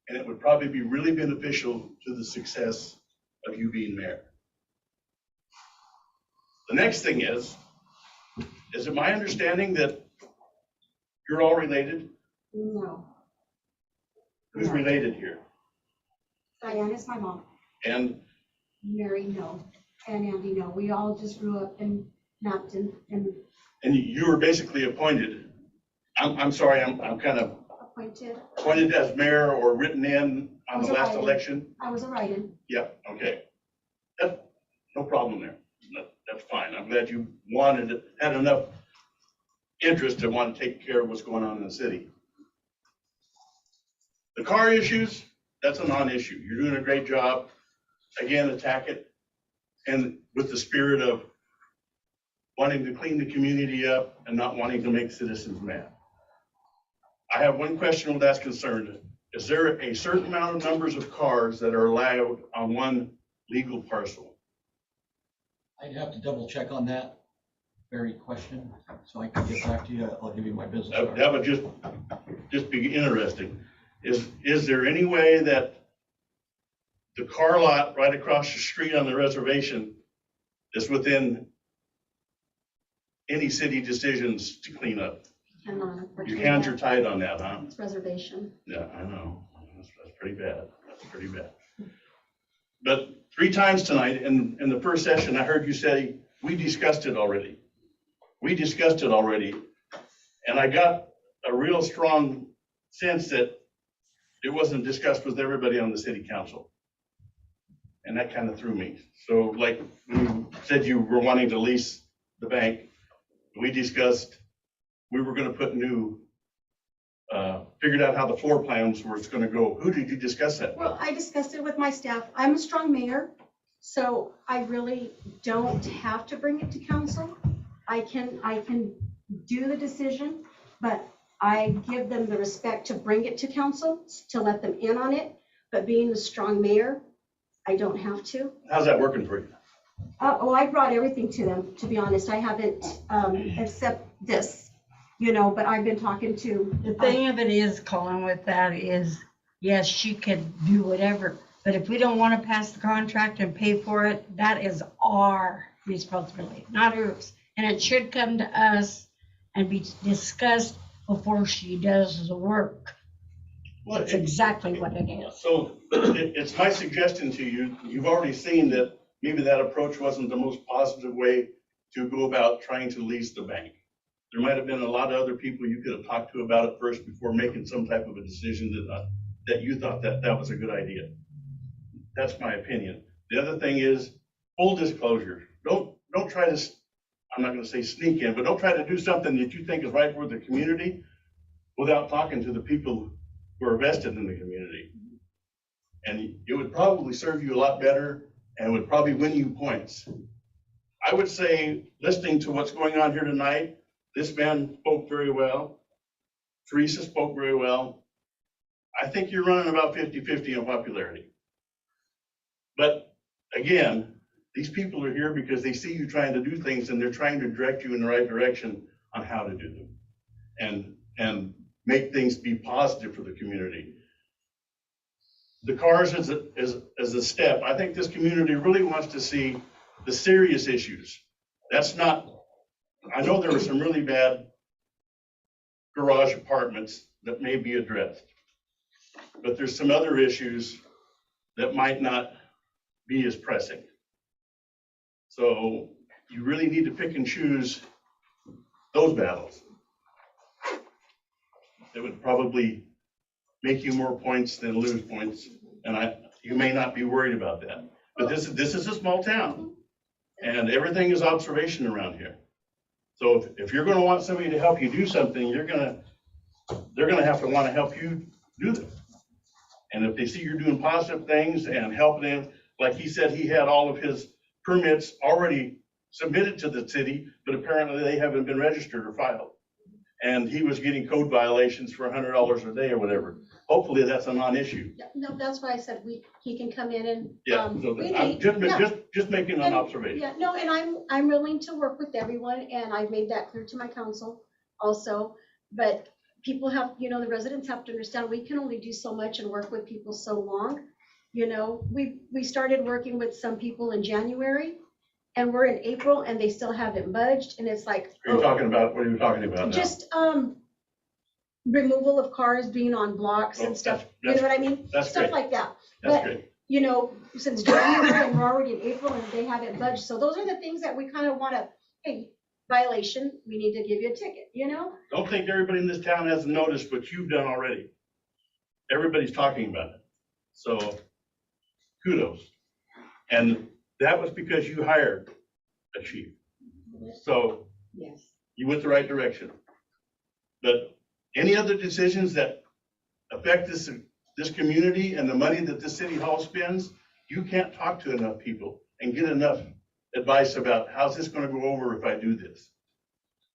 And it would probably be really beneficial to the success of you being mayor. The next thing is it my understanding that you're all related? No. Who's No. related here? Diane is my mom. And Mary, no. And Andy, no. We all just grew up in Napton and you were basically appointed. I'm sorry, I'm kind of appointed. appointed as mayor or written in on Was the a last write-in. election? I was a write-in. Yeah, okay. No problem there. That's fine. I'm glad you had enough interest to want to take care of what's going on in the city. The car issues, that's a non-issue. You're doing a great job. Again, attack it. And with the spirit of wanting to clean the community up and not wanting to make citizens mad. I have one question that's concerned. Is there a certain amount of numbers of cars that are allowed on one legal parcel? I'd have to double check on that very question, so I can get back to you. I'll give you my business card. That would just be interesting. Is there any way that the car lot right across the street on the reservation is within any city decisions to clean up? Cannot, Your unfortunately. hands are tied on that, huh? It's reservation. Yeah, I know. That's pretty bad. That's pretty bad. But 3 times tonight in the first session, I heard you say, we discussed it already. We discussed it already. And I got a real strong sense that it wasn't discussed with everybody on the city council. And that kind of threw me. So like you said, you were wanting to lease the bank. We discussed, we were gonna put new, figured out how the floor plans were going to go. Who did you discuss that with? Well, I discussed it with my staff. I'm a strong mayor, so I really don't have to bring it to council. I can do the decision, but I give them the respect to bring it to council, to let them in on it. But being the strong mayor, I don't have to. How's that working for you? Oh, I brought everything to them, to be honest. I haven't, except this, but I've been talking to. The thing of it is, Colin, with that is, yes, she could do whatever, but if we don't want to pass the contract and pay for it, that is our responsibility, not hers. And it should come to us and be discussed before she does the work. That's exactly what it is. So it's my suggestion to you, you've already seen that maybe that approach wasn't the most positive way to go about trying to lease the bank. there might have been a lot of other people you could have talked to about it first before making some type of a decision that you thought that was a good idea. That's my opinion. The other thing is full disclosure. Don't try to, I'm not going to say sneak in, but don't try to do something that you think is right for the community without talking to the people who are vested in the community. And it would probably serve you a lot better and would probably win you points. I would say, listening to what's going on here tonight, this man spoke very well. Teresa spoke very well. I think you're running about 50-50 in popularity. But again, these people are here because they see you trying to do things and they're trying to direct you in the right direction on how to do them and make things be positive for the community. The cars is a step. I think this community really wants to see the serious issues. That's not, I know there were some really bad garage apartments that may be addressed, but there's some other issues that might not be as pressing. So you really need to pick and choose those battles. It would probably make you more points than lose points, and you may not be worried about that. But this is a small town, and everything is observation around here. So if you're going to want somebody to help you do something, they're going to have to want to help you do them. And if they see you're doing positive things and helping them, like he said, he had all of his permits already submitted to the city, but apparently they haven't been registered or filed. And he was getting code violations for $100 a day or whatever. Hopefully that's a non-issue. No, that's why I said he can come in and. Yeah, so I'm just making an observation. Yeah, no, and I'm willing to work with everyone, and I've made that clear to my council also. But people have, the residents have to understand, we can only do so much and work with people so long. We started working with some people in January, and we're in April, and they still haven't budged, and it's like. What are you talking about? What are you talking about now? Just removal of cars being on blocks and stuff, you know what I mean? That's Stuff great. like that. That's But, great. since January and we're already in April and they haven't budged, so those are the things that we kind of want to, hey, violation, we need to give you a ticket, Don't think everybody in this town hasn't noticed what you've done already. Everybody's talking about it. So kudos. And that was because you hired a chief. So Yes. you went the right direction. But any other decisions that affect this community and the money that this city hall spends, you can't talk to enough people and get enough advice about how's this going to go over if I do this.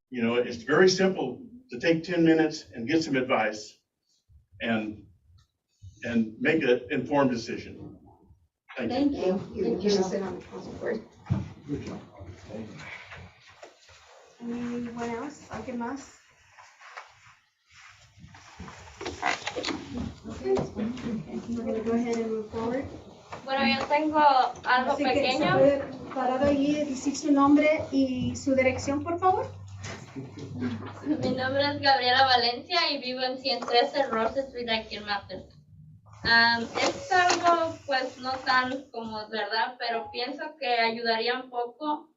It's very simple to take 10 minutes and get some advice and make an informed decision. Thank you. Thank you. Thank you. Anyone else? ¿Alguien más? Okay, we're gonna go ahead and move forward. Bueno, yo tengo algo Así que se pequeño. puede parar allí, decir su nombre y su dirección, por favor. Mi nombre es Gabriela Valencia y vivo en 113 Rose Street aquí en Maple. Es algo pues no tan como verdad, pero pienso que ayudaría un poco,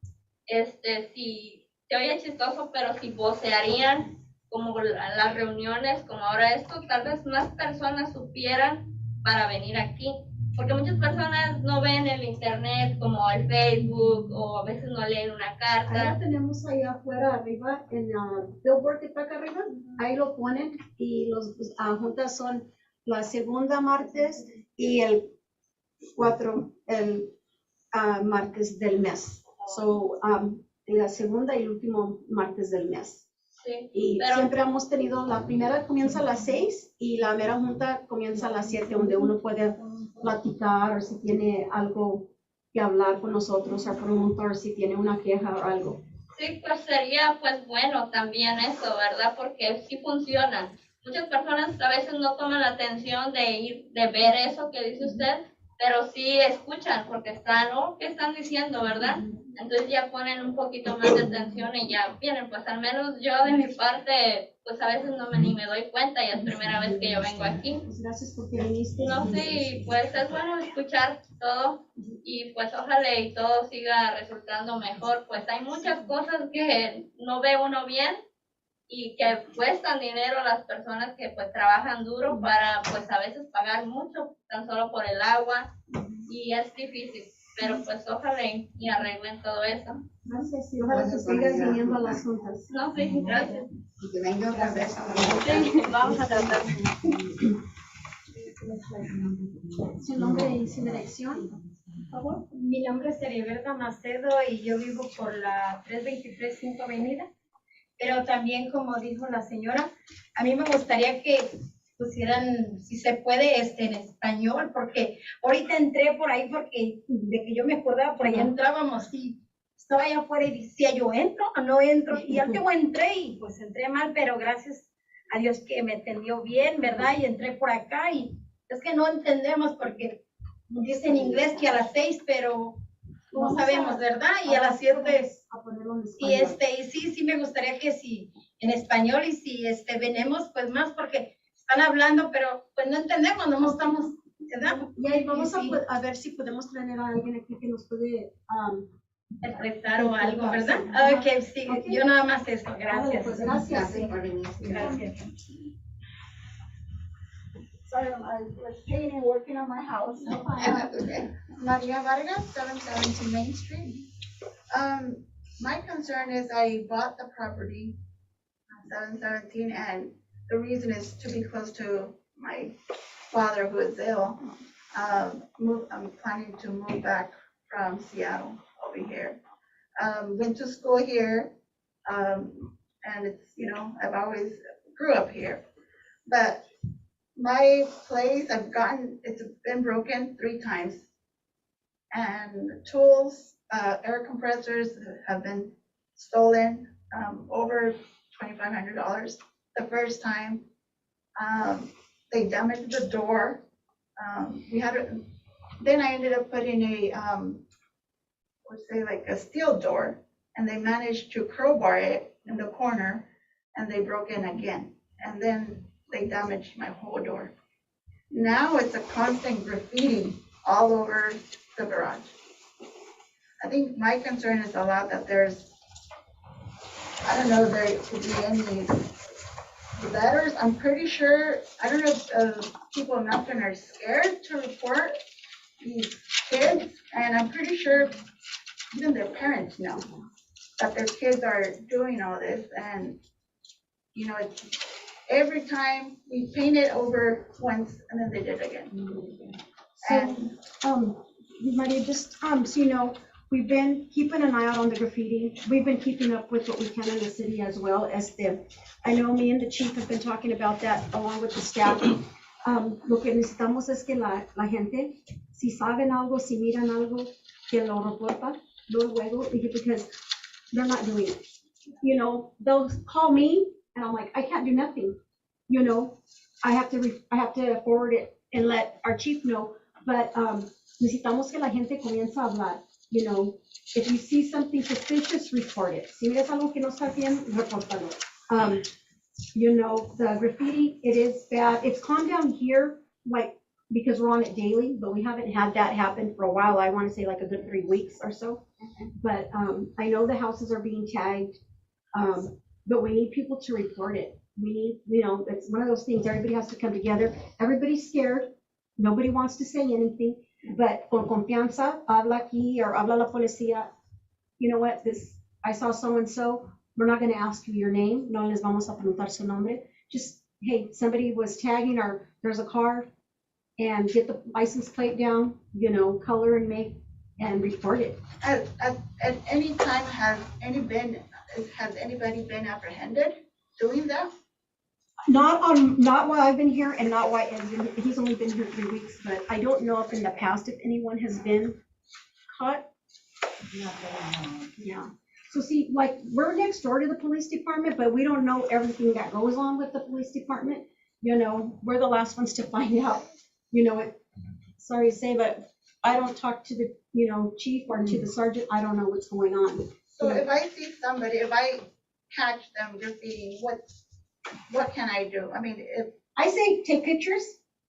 si se oye chistoso, pero si vocearían como las reuniones, como ahora esto, tal vez más personas supieran para venir aquí. Porque muchas personas no ven el internet como el Facebook o a veces no leen una carta. Allá tenemos allá afuera arriba en el billboard que está acá arriba, ahí lo ponen y los juntas son la segunda martes y el martes del mes. So, la segunda y el último martes del mes. Sí, Y pero siempre hemos tenido, la primera comienza a las 6 y la mera junta comienza a las 7, donde uno puede platicar o si tiene algo que hablar con nosotros o preguntar si tiene una queja o algo. sí, pues sería pues bueno también eso, ¿verdad? Porque sí funciona. Muchas personas a veces no toman la atención de ver eso que dice usted, pero sí escuchan porque están, ¿qué están diciendo, verdad? Entonces ya ponen un poquito más de atención y ya vienen, pues al menos yo de mi parte, pues a veces ni me doy cuenta y es primera vez que yo vengo aquí. Pues gracias por que viniste. No, sí, pues es bueno escuchar todo y pues ojalá y todo siga resultando mejor, pues hay muchas cosas que no ve uno bien, y que cuestan dinero las personas que pues trabajan duro para pues a veces pagar mucho tan solo por el agua y es difícil, pero pues ojalá y arreglen todo eso. Gracias, y ojalá que sigas viniendo a las juntas. No, sí, gracias. Y que venga otra vez. Sí, vamos a tratar. Su nombre y su dirección, por favor. Mi nombre es Heriberta Macedo y yo vivo por la 323 5 Avenida. Pero también, como dijo la señora, a mí me gustaría que pusieran, si se puede, en español, porque ahorita entré por ahí porque de que yo me acordaba, por allá entrábamos y estaba allá afuera y decía, yo entro o no entro, y al último entré y pues entré mal, pero gracias a Dios que me atendió bien, ¿verdad? Y entré por acá y es que no entendemos porque dice en inglés que a las 6, pero no sabemos, ¿verdad? Y a las 7 A ponerlo en y español. y sí me gustaría que si en español y si venemos pues más porque están hablando, pero pues no entendemos, no estamos, ¿verdad? Y ahí vamos Sí, a ver si podemos traer a alguien aquí que nos puede, interpretar o algo, ¿verdad? Ajá. Ok, sí, Ok. yo nada más eso, Ándale, gracias. pues, gracias. Gracias por venir. Gracias. Sorry, I was painting, working on my house. Maria Vargas, 772 Main Street. My concern is I bought the property on 717, and the reason is to be close to my father who is ill. I'm planning to move back from Seattle over here. Went to school here, and it's, I've always grew up here. But my place, it's been broken 3 times. And tools, air compressors have been stolen, over $2,500 the first time. They damaged the door. Then I ended up putting like a steel door, and they managed to crowbar it in the corner, and they broke in again. And then they damaged my whole door. Now it's a constant graffiti all over the garage. I think my concern is a lot that there could be any letters. I'm pretty sure, I don't know if people in Mountain are scared to report these kids, and I'm pretty sure even their parents know that their kids are doing all this, and it's every time we paint it over once and then they did it again. So, Maria, just, so you know, we've been keeping an eye out on the graffiti. We've been keeping up with what we can in the city as well as I know me and the chief have been talking about that along with the staff. Lo que necesitamos es que la gente, si saben algo, si miran algo, que lo reporta luego, because they're not doing it. They'll call me and I'm like, I can't do nothing. I have to forward it and let our chief know, but necesitamos que la gente comience a hablar. If you see something suspicious, report it. Si miras algo que no está bien, repórtalo. The graffiti, it is bad. It's calmed down here, because we're on it daily, but we haven't had that happen for a while. I want to say like a good 3 weeks or so. But I know the houses are being tagged, but we need people to report it. We need, it's one of those things, everybody has to come together. Everybody's scared. Nobody wants to say anything, but con confianza, habla aquí or habla la policía. You know what, I saw so-and-so. We're not going to ask you your name. No les vamos a preguntar su nombre. Just, hey, somebody was tagging or there's a car, and get the license plate down, color and make, and report it. At any time, has anybody been apprehended doing that? Not while I've been here and not while he's only been here 3 weeks, but I don't know if in the past if anyone has been caught. Yeah. So see, we're next door to the police department, but we don't know everything that goes on with the police department. We're the last ones to find out. Sorry to say, but I don't talk to the, chief or to the sergeant. I don't know what's going on. So if I see somebody, if I catch them graffiti, what can I do? I mean, if I say take pictures,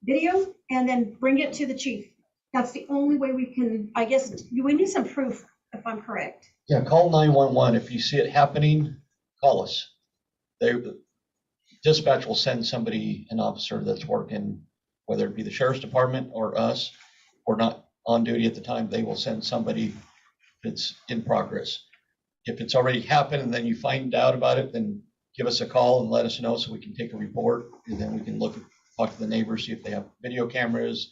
video, and then bring it to the chief. That's the only way we can, I guess, we need some proof, if I'm correct. Yeah, call 911. If you see it happening, call us. dispatch will send somebody, an officer that's working, whether it be the sheriff's department or us, or not on duty at the time, they will send somebody that's in progress. If it's already happened and then you find out about it, then give us a call and let us know so we can take a report, and then we can talk to the neighbors, see if they have video cameras,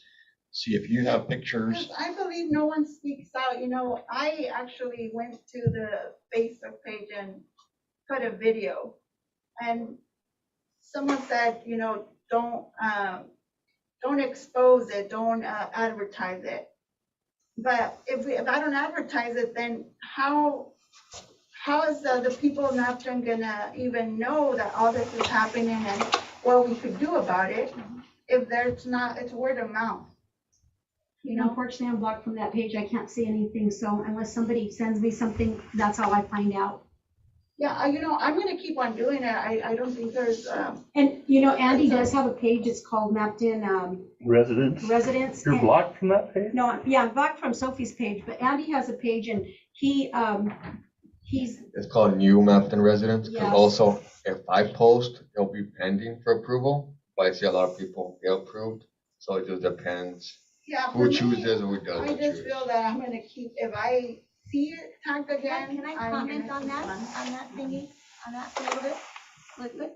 see if you have pictures. Because I believe no one speaks out, I actually went to the Facebook page and put a video. And someone said, don't expose it, don't advertise it. But if I don't advertise it, then how is the people in Napton gonna even know that all this is happening and what we could do about it if there's not, it's word of mouth? Unfortunately, I'm blocked from that page. I can't see anything, so unless somebody sends me something, that's how I find out. Yeah, I'm gonna keep on doing it. I don't think there's, And, Andy does have a page, it's called Napton Residents. You're blocked from that page? No, yeah, I'm blocked from Sophie's page, but Andy has a page and he's, It's called New Mapton Residents, because Yes. also if I post, it'll be pending for approval, but I see a lot of people get approved, so it just depends yeah. for who me, chooses or who I doesn't just choose. feel that I'm gonna keep, if I see it tagged again. Can I I'm comment gonna on keep that thingy, on that a little bit? Quickly?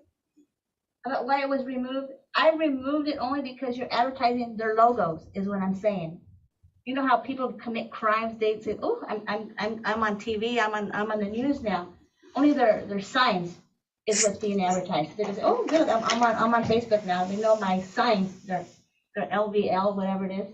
About why it was removed? I removed it only because you're advertising their logos, is what I'm saying. You know how people commit crimes, they say, oh, I'm on TV, I'm on the news now. Only their signs is what's being advertised. They just say, oh, good, I'm on Facebook now. They know my signs, they're LVL, whatever it is.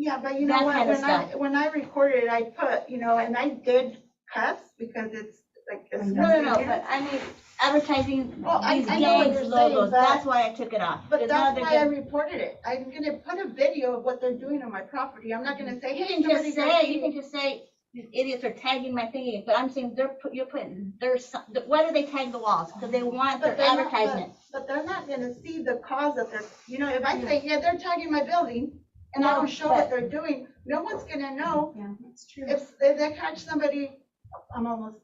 Yeah, but you know That what, kind of when I recorded it, I put, and I did cuss because it's like. it's No, but I mean, advertising Well, I these know what gangs you're saying, logos, but- that's why I took it off. But Because now that's they're why I just- reported it. I'm gonna put a video of what they're doing on my property. I'm not gonna say, hey, You can somebody. just say, these idiots are tagging my thingy, but I'm saying you're putting why do they tag the walls? Because they want their But they're not- advertisement. But they're not gonna see the cause that they're, if I say, yeah, they're tagging my building, and I No, don't show what they're doing, no one's gonna know. Yeah, that's true. If they catch somebody, I'm almost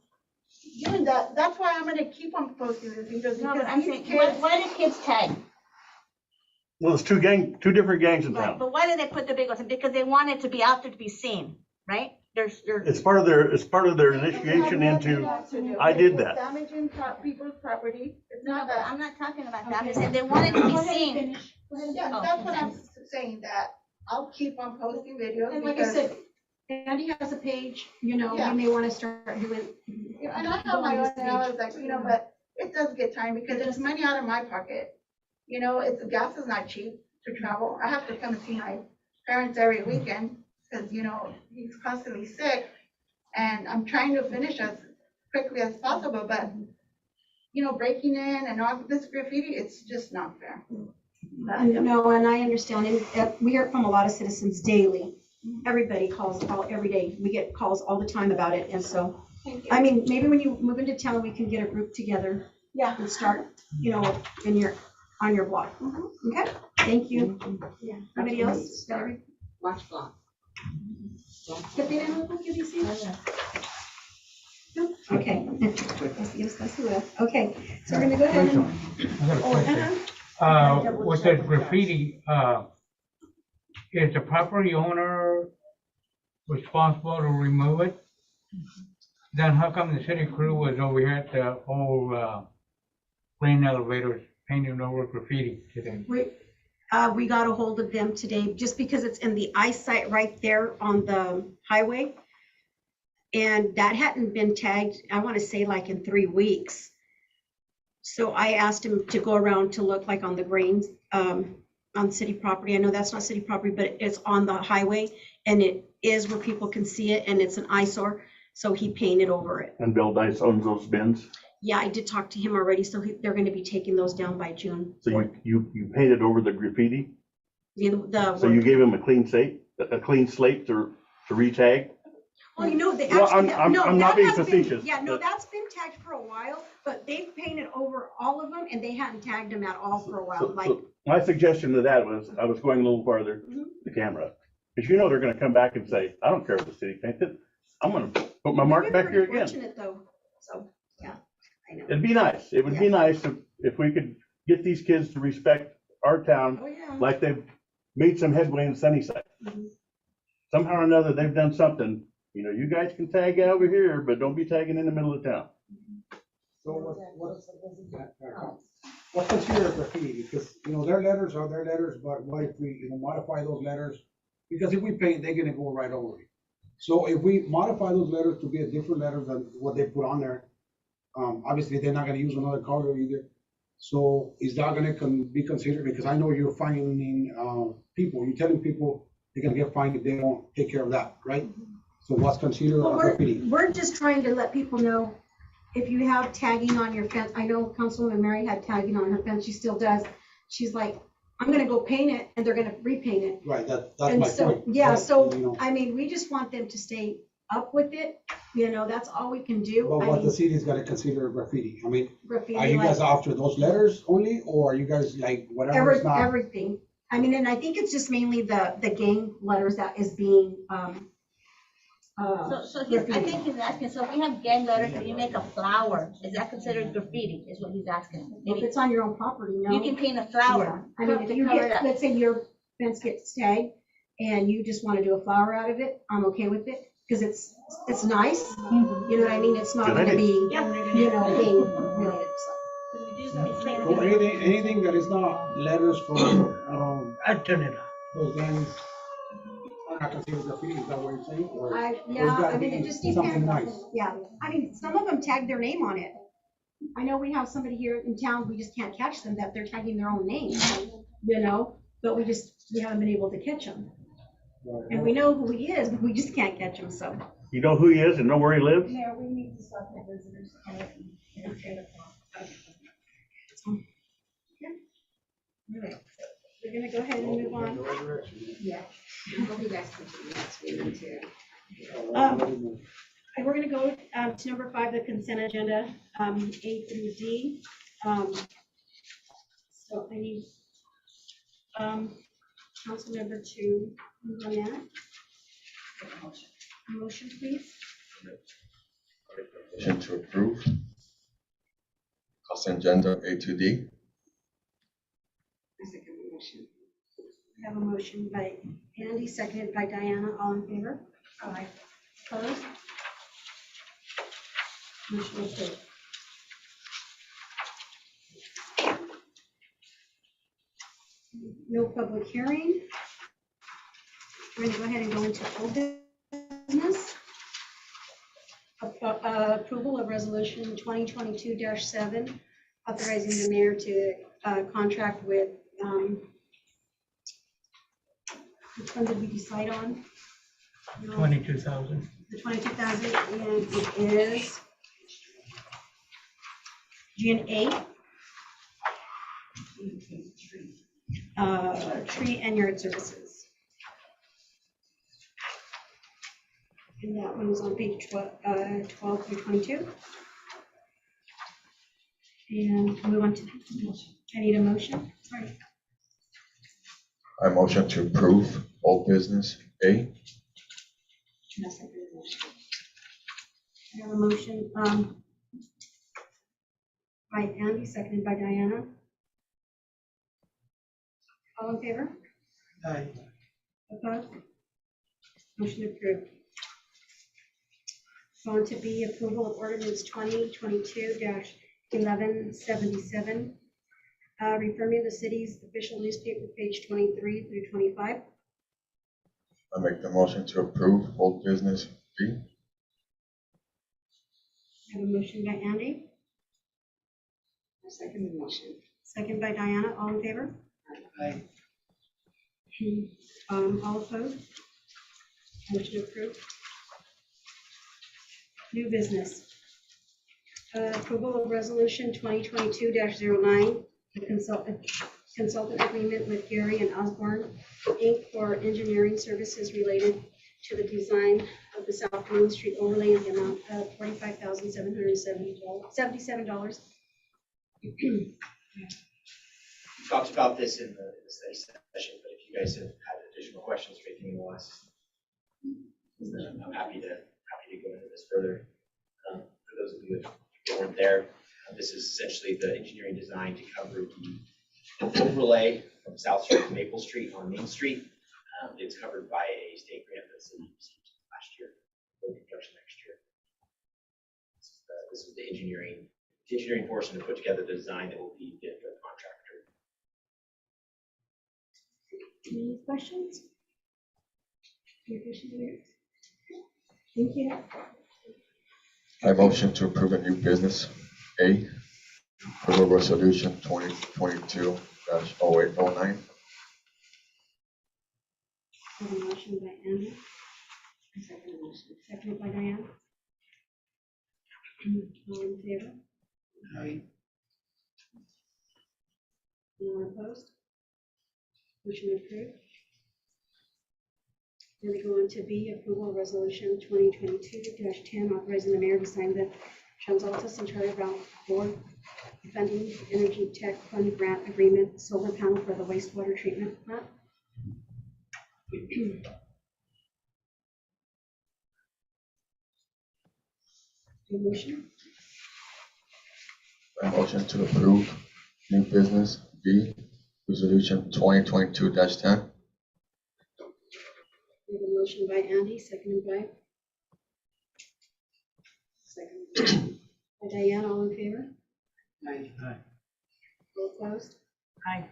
doing that, that's why I'm gonna keep on posting these videos, No, because but I'm these saying, kids. why do kids tag? Well, it's two different gangs in Right, town. but why do they put the big ones? Because they want it to be out there to be seen, right? It's part of their initiation into, I did that. Damaging people's property, it's No, not but that. I'm not talking about that. I'm just saying they want it to be seen. Yeah, Oh, that's what okay. I'm saying, that I'll keep on posting videos And like I because, said, Andy has a page, we Yeah. may want to start doing. and I have my own, and I was like, but it does get time because it's money out of my pocket. It's, gas is not cheap to travel. I have to come and see my parents every weekend because, he's constantly sick. And I'm trying to finish as quickly as possible, but, breaking in and all this graffiti, it's just not fair. No, and I understand, and we hear from a lot of citizens daily. Everybody calls every day. We get calls all the time about it, and so, Thank you. I mean, maybe when you move into town, we can get a group together Yeah. and start, on your block. Okay, thank you. Yeah. Anybody else? Watch block. ¿Qué tienen algo que decir? No? Okay. Yes, that's the way. Okay, so we're gonna go ahead and. I got a question. With the graffiti, is the property owner responsible to remove it? Then how come the city crew was over here at the old, plane elevators painting over graffiti today? We got a hold of them today, just because it's in the eyesight right there on the highway. And that hadn't been tagged, I want to say like in 3 weeks. So I asked him to go around to look like on the grains, on city property. I know that's not city property, but it's on the highway and it is where people can see it and it's an eyesore. So he painted over it. And Bill Dice owns those bins. Yeah, I did talk to him already, so they're going to be taking those down by June. So you painted over the graffiti? So you The gave him a clean slate to re-tag? Well, they Well, actually, I'm not that being has been- facetious, Yeah, no, but- that's been tagged for a while, but they've painted over all of them and they hadn't tagged them at all for a while, like, So my suggestion to that was, I was going a little farther, the camera. Because they're gonna come back and say, I don't care if the city painted, I'm gonna put my mark We've back been here pretty again. fortunate though, so, yeah. know. It'd be nice. It would be nice if we could get these kids to respect our town Oh, yeah. like they've made some headway in Sunnyside. Mhm. Somehow or another, they've done something. You know, you guys can tag over here, but don't be tagging in the middle of town. So what's considered graffiti? Because, their letters are their letters, but what if we, modify those letters? Because if we paint, they're gonna go right over it. So if we modify those letters to be a different letter than what they put on there, obviously, they're not gonna use another color either. So is that gonna be considered, because I know you're fining, people, you're telling people they're gonna get fined if they don't take care of that, right? So what's considered Well, graffiti? we're just trying to let people know, if you have tagging on your fence, I know Councilwoman Mary had tagging on her fence, she still does. She's like, I'm gonna go paint it, and they're gonna repaint it. Right, that's And my so, point. yeah, Right, so, I mean, we just want them to stay up with it, that's all we can do. But I what the mean, city is gonna consider graffiti, I mean, graffiti, are you guys like, after those letters only, or are you guys like, whatever is not? everything. I mean, and I think it's just mainly the gang letters that is being, So I think he's asking, so if we have gang letters and you make a flower, is that considered graffiti, is what he's asking? if it's on your own property, no. You can paint a flower. Yeah. I mean, if to you cover it get, up. let's say your fence gets tagged and you just want to do a flower out of it, I'm okay with it, because it's nice. You know what I mean? It's not Good gonna be, idea. being really. Well, anything that is not letters from, I turn it off. those gangs, are not considered graffiti, is that what you're saying? Or Yeah, gotta I mean, be it just something depends. nice. Yeah, I mean, some of them tag their name on it. I know we have somebody here in town, we just can't catch them, that they're tagging their own name, but we haven't been able to catch them. And we know who he is, but we just can't catch him, so. You know who he is and know where he lives? Mayor, we need to stop the visitors. We're gonna go ahead and move on. Yeah. I hope you guys come to the next meeting too. And we're gonna go to number 5, the consent agenda, A through D. So I need council member to move on that. Motion, please. Motion to approve. Consent agenda A to D. I second the motion. I have a motion by Andy, seconded by Diana, all in favor? Aye. Opposed? Motion approved. No public hearing. We're gonna go ahead and go into old business. Approval of resolution 2022-7, authorizing the mayor to contract with, which one did we decide on? 22,000. The 22,000, and it is G&A. Tree and yard services. And that one is on page 12 through 22. And move on to, I need a motion. Sorry. I motion to approve old business A. I have a motion by Andy, seconded by Diana. All in favor? Aye. Opposed? Motion approved. On to B, approval of ordinance 2022-1177, reaffirming the city's official newspaper, page 23 through 25. I make the motion to approve old business B. I have a motion by Andy, I second the motion. second by Diana. All in favor? Aye. All opposed? Motion approved. New business. Approval of resolution 2022-09, the consultant agreement with Gary and Osborne, Inc. for engineering services related to the design of the South Main Street overlay in the amount of $45,777. We talked about this in the study session, but if you guys have had additional questions or anything you want us, then I'm happy to go into this further. For those of you that weren't there, This is essentially the engineering design to cover the overlay from South Street to Maple Street on Main Street. It's covered by a state grant that the city received last year, for construction next year. This is the engineering portion to put together the design that will be bid for the contractor. Any questions? Any questions, Mayor? Thank you. I motion to approve a new business A, approval resolution 2022-0809. I have a motion by Andy. I second the motion. Seconded by Diane. All in favor? Aye. Anyone opposed? Motion approved. Then we go on to B, approval of resolution 2022-10, authorizing the mayor to sign the TransAlta Centralia Route 4 Funding Energy Tech Fund Grant Agreement solar panel for the wastewater treatment plant. Motion. I motion to approve new business B, resolution 2022-10. We have a motion by Andy, seconded by Diane, all in favor? Aye. All opposed? Aye.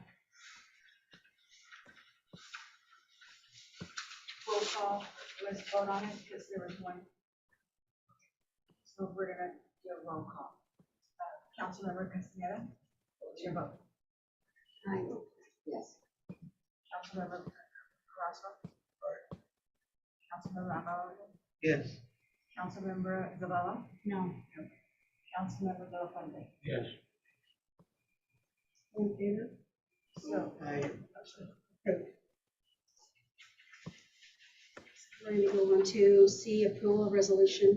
Roll call, let's vote on it, because there was one. So we're gonna do a roll call. Councilmember Castaneda, what's your vote? Aye. Yes. Councilmember Carrasco? Councilmember Alvarado? Yes. Councilmember Zavala? No. Councilmember De La Fuente? Yes. All in favor? So, Aye. We're going to go on to C, approval of resolution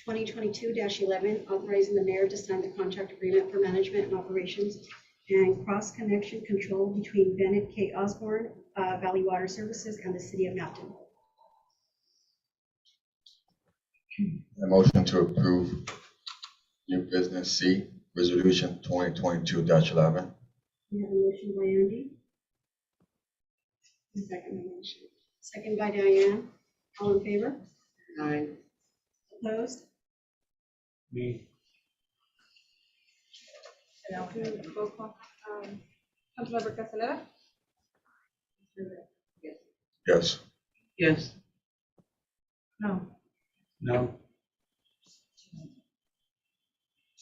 2022-11, authorizing the mayor to sign the contract agreement for management and operations and cross-connection control between Bennett K. Osborne, Valley Water Services, and the city of Mapton. I motion to approve new business C, resolution 2022-11. We have a motion by Andy. Second motion. Second by Diane. All in favor? Aye. Opposed? Me. Now we do roll call. Councilmember Castaneda? Yes. Yes. no, No.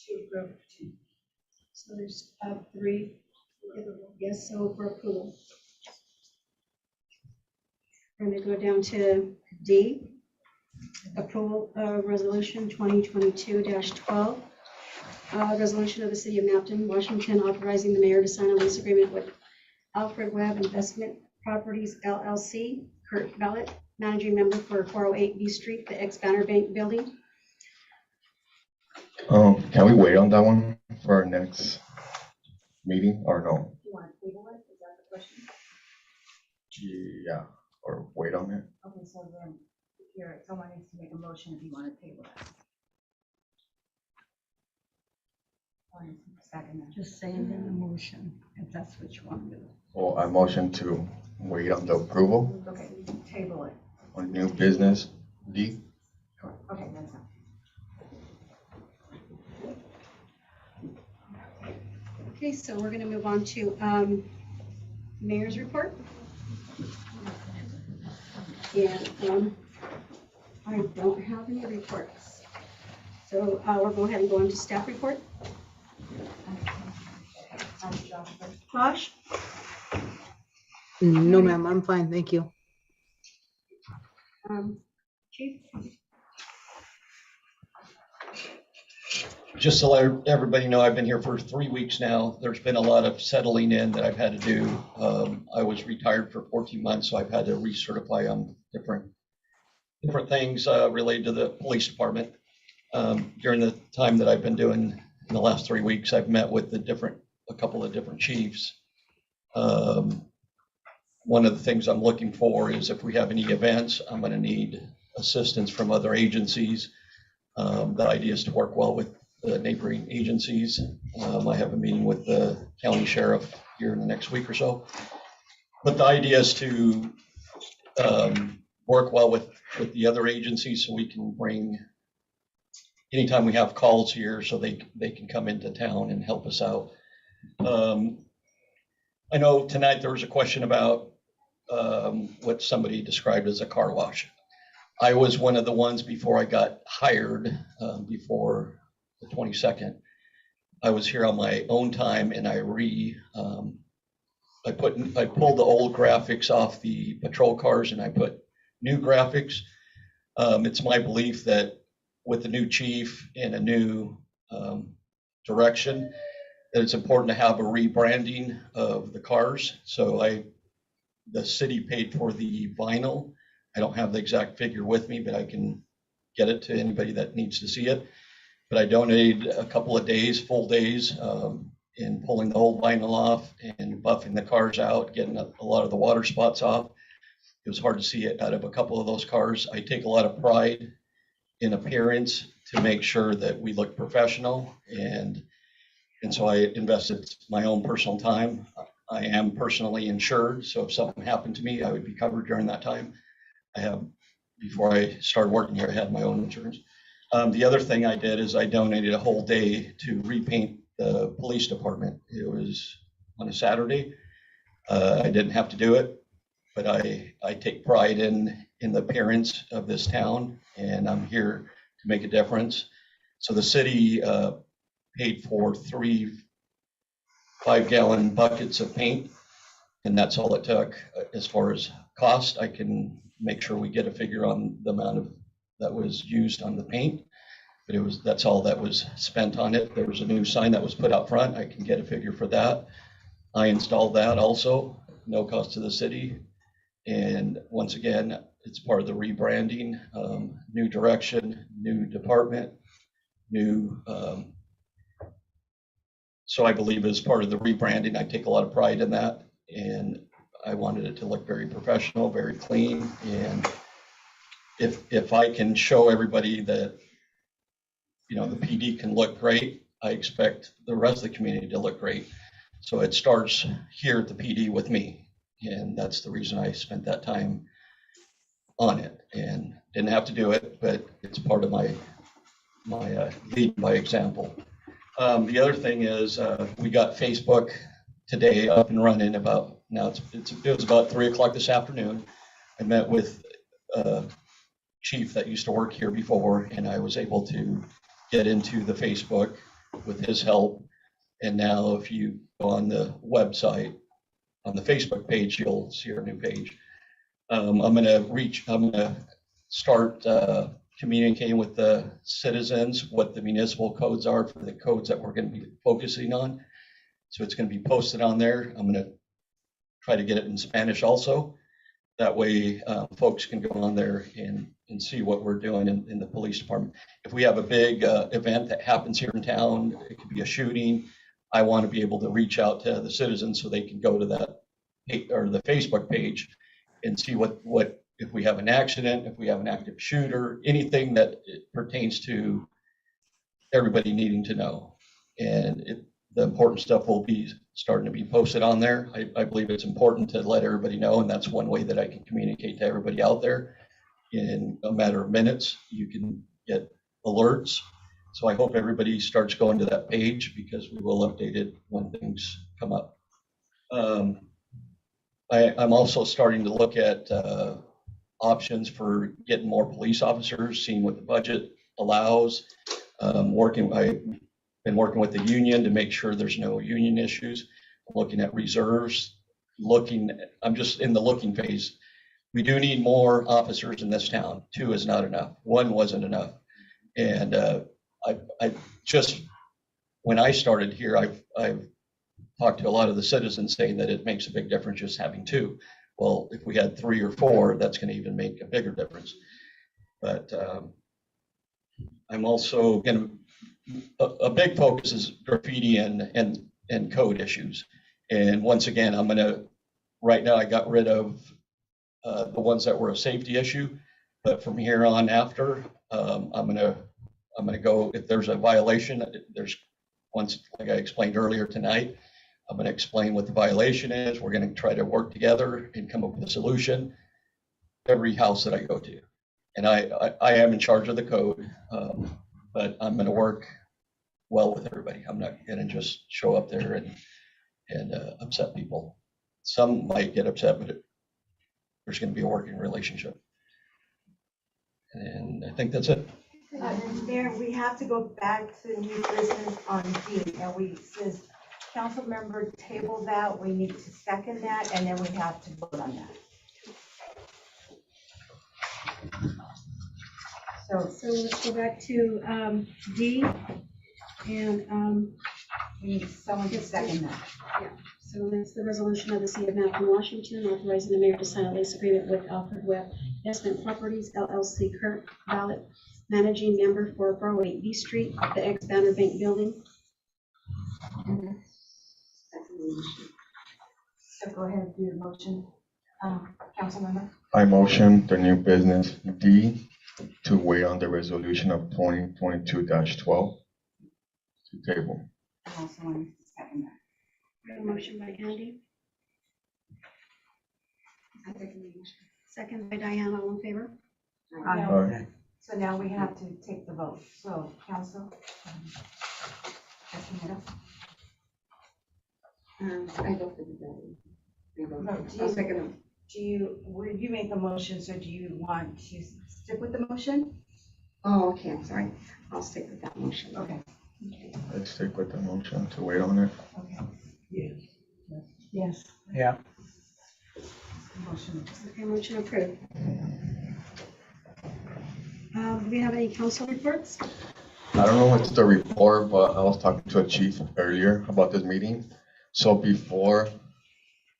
two approved, two. So there's three. Yes, so for approval. We're going to go down to D, approval of resolution 2022-12. Resolution of the city of Mapton, Washington, authorizing the mayor to sign a lease agreement with Alfred Webb Investment Properties LLC, Kurt Ballett, managing member for 408 B Street, the ex-Banner Bank building. Can we wait on that one for our next meeting or no? You want to table it? Is that the question? Yeah, or wait on it? Okay, so then, here, someone needs to make a motion if you want to table it. One second. Just say it in the motion, if that's what you want to do. Well, I motion to wait on the approval Okay, table it. on new business D. Okay, that's fine. Okay, so we're going to move on to mayor's report. And I don't have any reports. So we'll go ahead and go into staff report. Josh? No, ma'am, I'm fine, thank you. Chief? Just to let everybody know, I've been here for 3 weeks now. There's been a lot of settling in that I've had to do. I was retired for 14 months, so I've had to recertify on different things related to the police department. During the time that I've been doing in the last 3 weeks, I've met with a couple of different chiefs. One of the things I'm looking for is if we have any events, I'm going to need assistance from other agencies. The idea is to work well with the neighboring agencies. I have a meeting with the county sheriff here in the next week or so. But the idea is to work well with the other agencies so we can bring, anytime we have calls here, so they can come into town and help us out. I know tonight there was a question about what somebody described as a car wash. I was one of the ones before I got hired, before the 22nd. I was here on my own time and I pulled the old graphics off the patrol cars and I put new graphics. It's my belief that with the new chief and a new direction, that it's important to have a rebranding of the cars. So the city paid for the vinyl. I don't have the exact figure with me, but I can get it to anybody that needs to see it. But I donated a couple of days, full days, in pulling the old vinyl off and buffing the cars out, getting a lot of the water spots off. It was hard to see it out of a couple of those cars. I take a lot of pride in appearance to make sure that we look professional, and so I invested my own personal time. I am personally insured, so if something happened to me, I would be covered during that time. Before I started working here, I had my own insurance. The other thing I did is I donated a whole day to repaint the police department. It was on a Saturday. I didn't have to do it, but I take pride in the appearance of this town, and I'm here to make a difference. So the city paid for 3 5-gallon buckets of paint, and that's all it took. As far as cost, I can make sure we get a figure on the amount that was used on the paint, but that's all that was spent on it. There was a new sign that was put out front. I can get a figure for that. I installed that also, no cost to the city. And once again, it's part of the rebranding, new direction, new department, new. So I believe as part of the rebranding, I take a lot of pride in that. And I wanted it to look very professional, very clean. And if I can show everybody that, the PD can look great, I expect the rest of the community to look great. So it starts here at the PD with me. And that's the reason I spent that time on it, and didn't have to do it, but it's part of my lead by example. The other thing is we got Facebook today up and running it was about 3:00 this afternoon. I met with a chief that used to work here before, and I was able to get into the Facebook with his help. And now if you go on the website, on the Facebook page, you'll see our new page. I'm going to start communicating with the citizens what the municipal codes are for the codes that we're going to be focusing on. So it's going to be posted on there. I'm going to try to get it in Spanish also. That way folks can go on there and see what we're doing in the police department. If we have a big event that happens here in town, it could be a shooting, I want to be able to reach out to the citizens so they can go to that or the Facebook page and see what if we have an accident, if we have an active shooter, anything that pertains to everybody needing to know. And the important stuff will be starting to be posted on there. I believe it's important to let everybody know, and that's one way that I can communicate to everybody out there. In a matter of minutes, you can get alerts. So I hope everybody starts going to that page, because we will update it when things come up. I'm also starting to look at options for getting more police officers, seeing what the budget allows. I've been working with the union to make sure there's no union issues. I'm looking at reserves, I'm just in the looking phase. We do need more officers in this town. 2 is not enough. 1 wasn't enough. And I just, when I started here, I've talked to a lot of the citizens saying that it makes a big difference just having 2. Well, if we had 3 or 4, that's going to even make a bigger difference. But I'm also going to, a big focus is graffiti and code issues. And once again, right now I got rid of the ones that were a safety issue, but from here on after, I'm going to I'm gonna go, if there's a violation, there's, once, like I explained earlier tonight, I'm gonna explain what the violation is. We're gonna try to work together and come up with a solution. Every house that I go to. And I am in charge of the code, but I'm gonna work well with everybody. I'm not gonna just show up there and upset people. Some might get upset, but there's gonna be a working relationship. And I think that's it. Mayor, we have to go back to new business on D, and we, says council member table that, we need to second that, and then we have to vote on that. So let's go back to D, and we need someone to second that. Yeah, so it's the resolution of the City of Malcolm, Washington, authorizing the mayor to sign a lease agreement with Alfred Webb Investment Properties LLC, current ballot managing member for 408 B Street, the ex-Banner Bank building. So go ahead and do the motion, council member. I motion the new business D to wait on the resolution of 2022-12 to table. I also want to second that. A motion by Andy, second by Diana, all in favor? Aye. So now we have to take the vote. So council. I vote for the building. No, will you make a motion, so do you want to stick with the motion? Oh, okay, I'm sorry. I'll stick with that motion. Okay. Let's stick with the motion to wait on it. Okay. Yes. yes. Yeah. Motion. Okay, motion approved. Do we have any council reports? I don't know if it's the report, but I was talking to a chief earlier about this meeting. So before,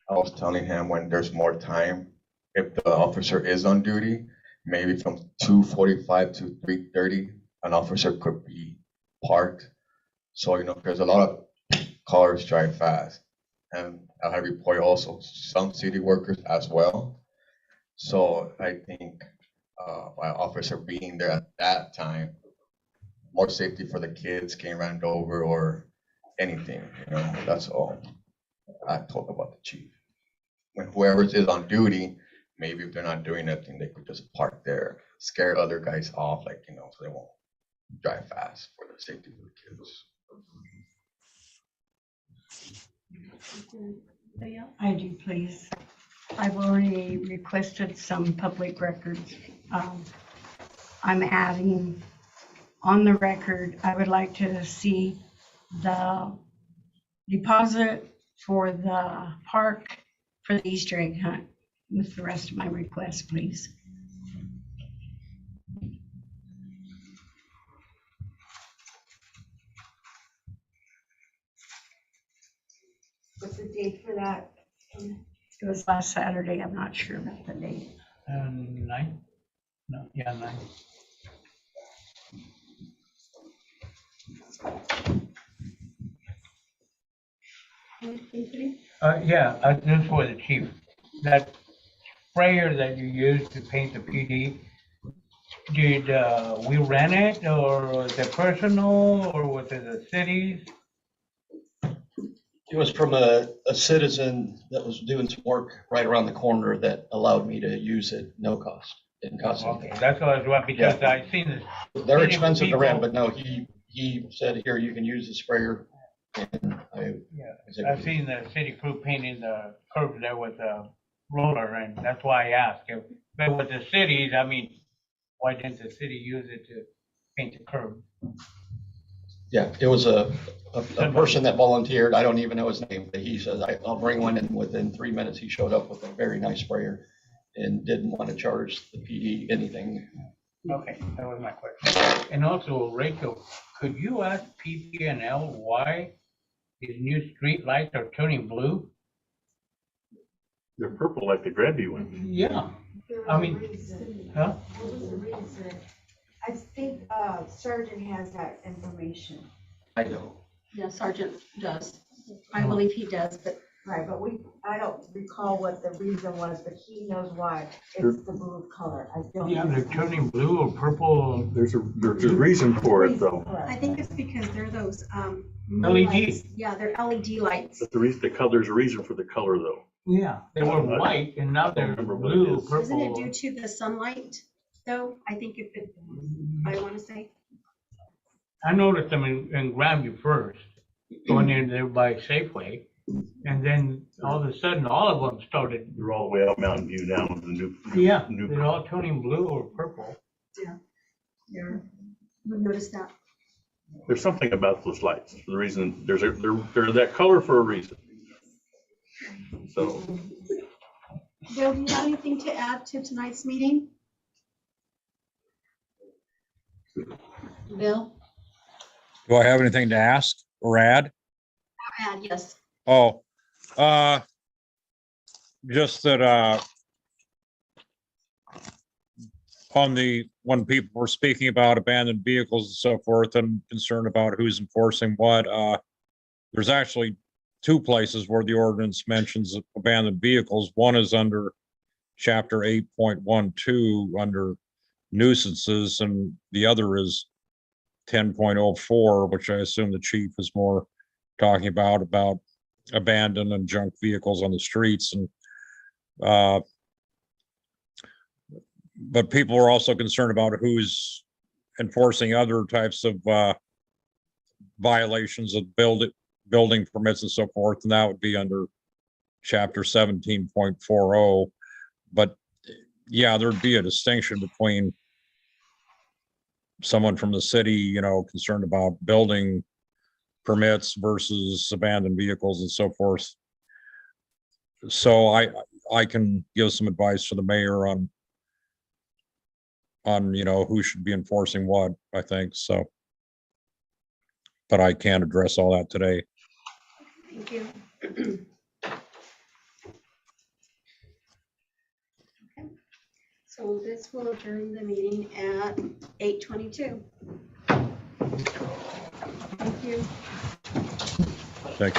I was telling him when there's more time, if the officer is on duty, maybe from 2:45 to 3:30, an officer could be parked. So, you know, there's a lot of cars drive fast. And I had a report also, some city workers as well. So I think by officer being there at that time, more safety for the kids getting ran over or anything, you know, that's all I talk about the chief. When whoever is on duty, maybe if they're not doing anything, they could just park there, scare other guys off, like, you know, so they won't drive fast for the safety of the kids. I do, please. I've already requested some public records. I'm adding on the record, I would like to see the deposit for the park for the Easter egg hunt with the rest of my requests, please. What's the date for that? It was last Saturday. I'm not sure about the date. 9? No, yeah, 9. Yeah, this is for the chief. That sprayer that you used to paint the PD, did we rent it, or was it personal, or was it the city's? It was from a citizen that was doing some work right around the corner that allowed me to use it, no cost. Didn't cost Okay, anything. that's what I was wondering, because I seen this. They're expensive to rent, but no, he said, here, you can use the sprayer. And Yeah, I've seen the city crew painting the curbs there with a roller, and that's why I asked. But with the cities, I mean, why didn't the city use it to paint the curb? Yeah, it was a person that volunteered. I don't even know his name, but he says, I'll bring one, and within 3 minutes, he showed up with a very nice sprayer and didn't want to charge the PD anything. Okay, that was my question. And also, Rachel, could you ask PPNL why these new street lights are turning blue? They're purple like the Grandview one. Yeah, I mean, huh? I think Sergeant has that information. I don't. Yeah, Sergeant does. I believe he does, but Right, but I don't recall what the reason was, but he knows why it's the blue color. I don't. Yeah, they're turning blue or purple. There's a reason for it though. I think it's because they're those, LED. lights. Yeah, they're LED lights. But there's a reason for the color though. Yeah, they were white and now they're remember what it blue, is. Isn't it purple. due to the sunlight, though? I think if it, I want to say. I noticed them in Grandview first, going in there by Safeway. And then all of a sudden, all of them started, They're all the way out Mountain View now with the new. yeah, new- they're all turning blue or purple. Yeah, we noticed that. There's something about those lights. The reason, they're that color for a reason. So, Bill, do you have anything to add to tonight's meeting? Bill? Do I have anything to ask or add? Add, yes. Oh, just that, when people were speaking about abandoned vehicles and so forth and concerned about who's enforcing what, there's actually two places where the ordinance mentions abandoned vehicles. One is under chapter 8.12 under nuisances, and the other is 10.04, which I assume the chief is more talking about abandoned and junk vehicles on the streets. And but people are also concerned about who's enforcing other types of violations of building permits and so forth, and that would be under chapter 17.40. But yeah, there'd be a distinction between someone from the city, concerned about building permits versus abandoned vehicles and so forth. So I can give some advice to the mayor on who should be enforcing what, I think, so. But I can't address all that today. Thank you. Okay. So this will adjourn the meeting at 8:22. Thank you.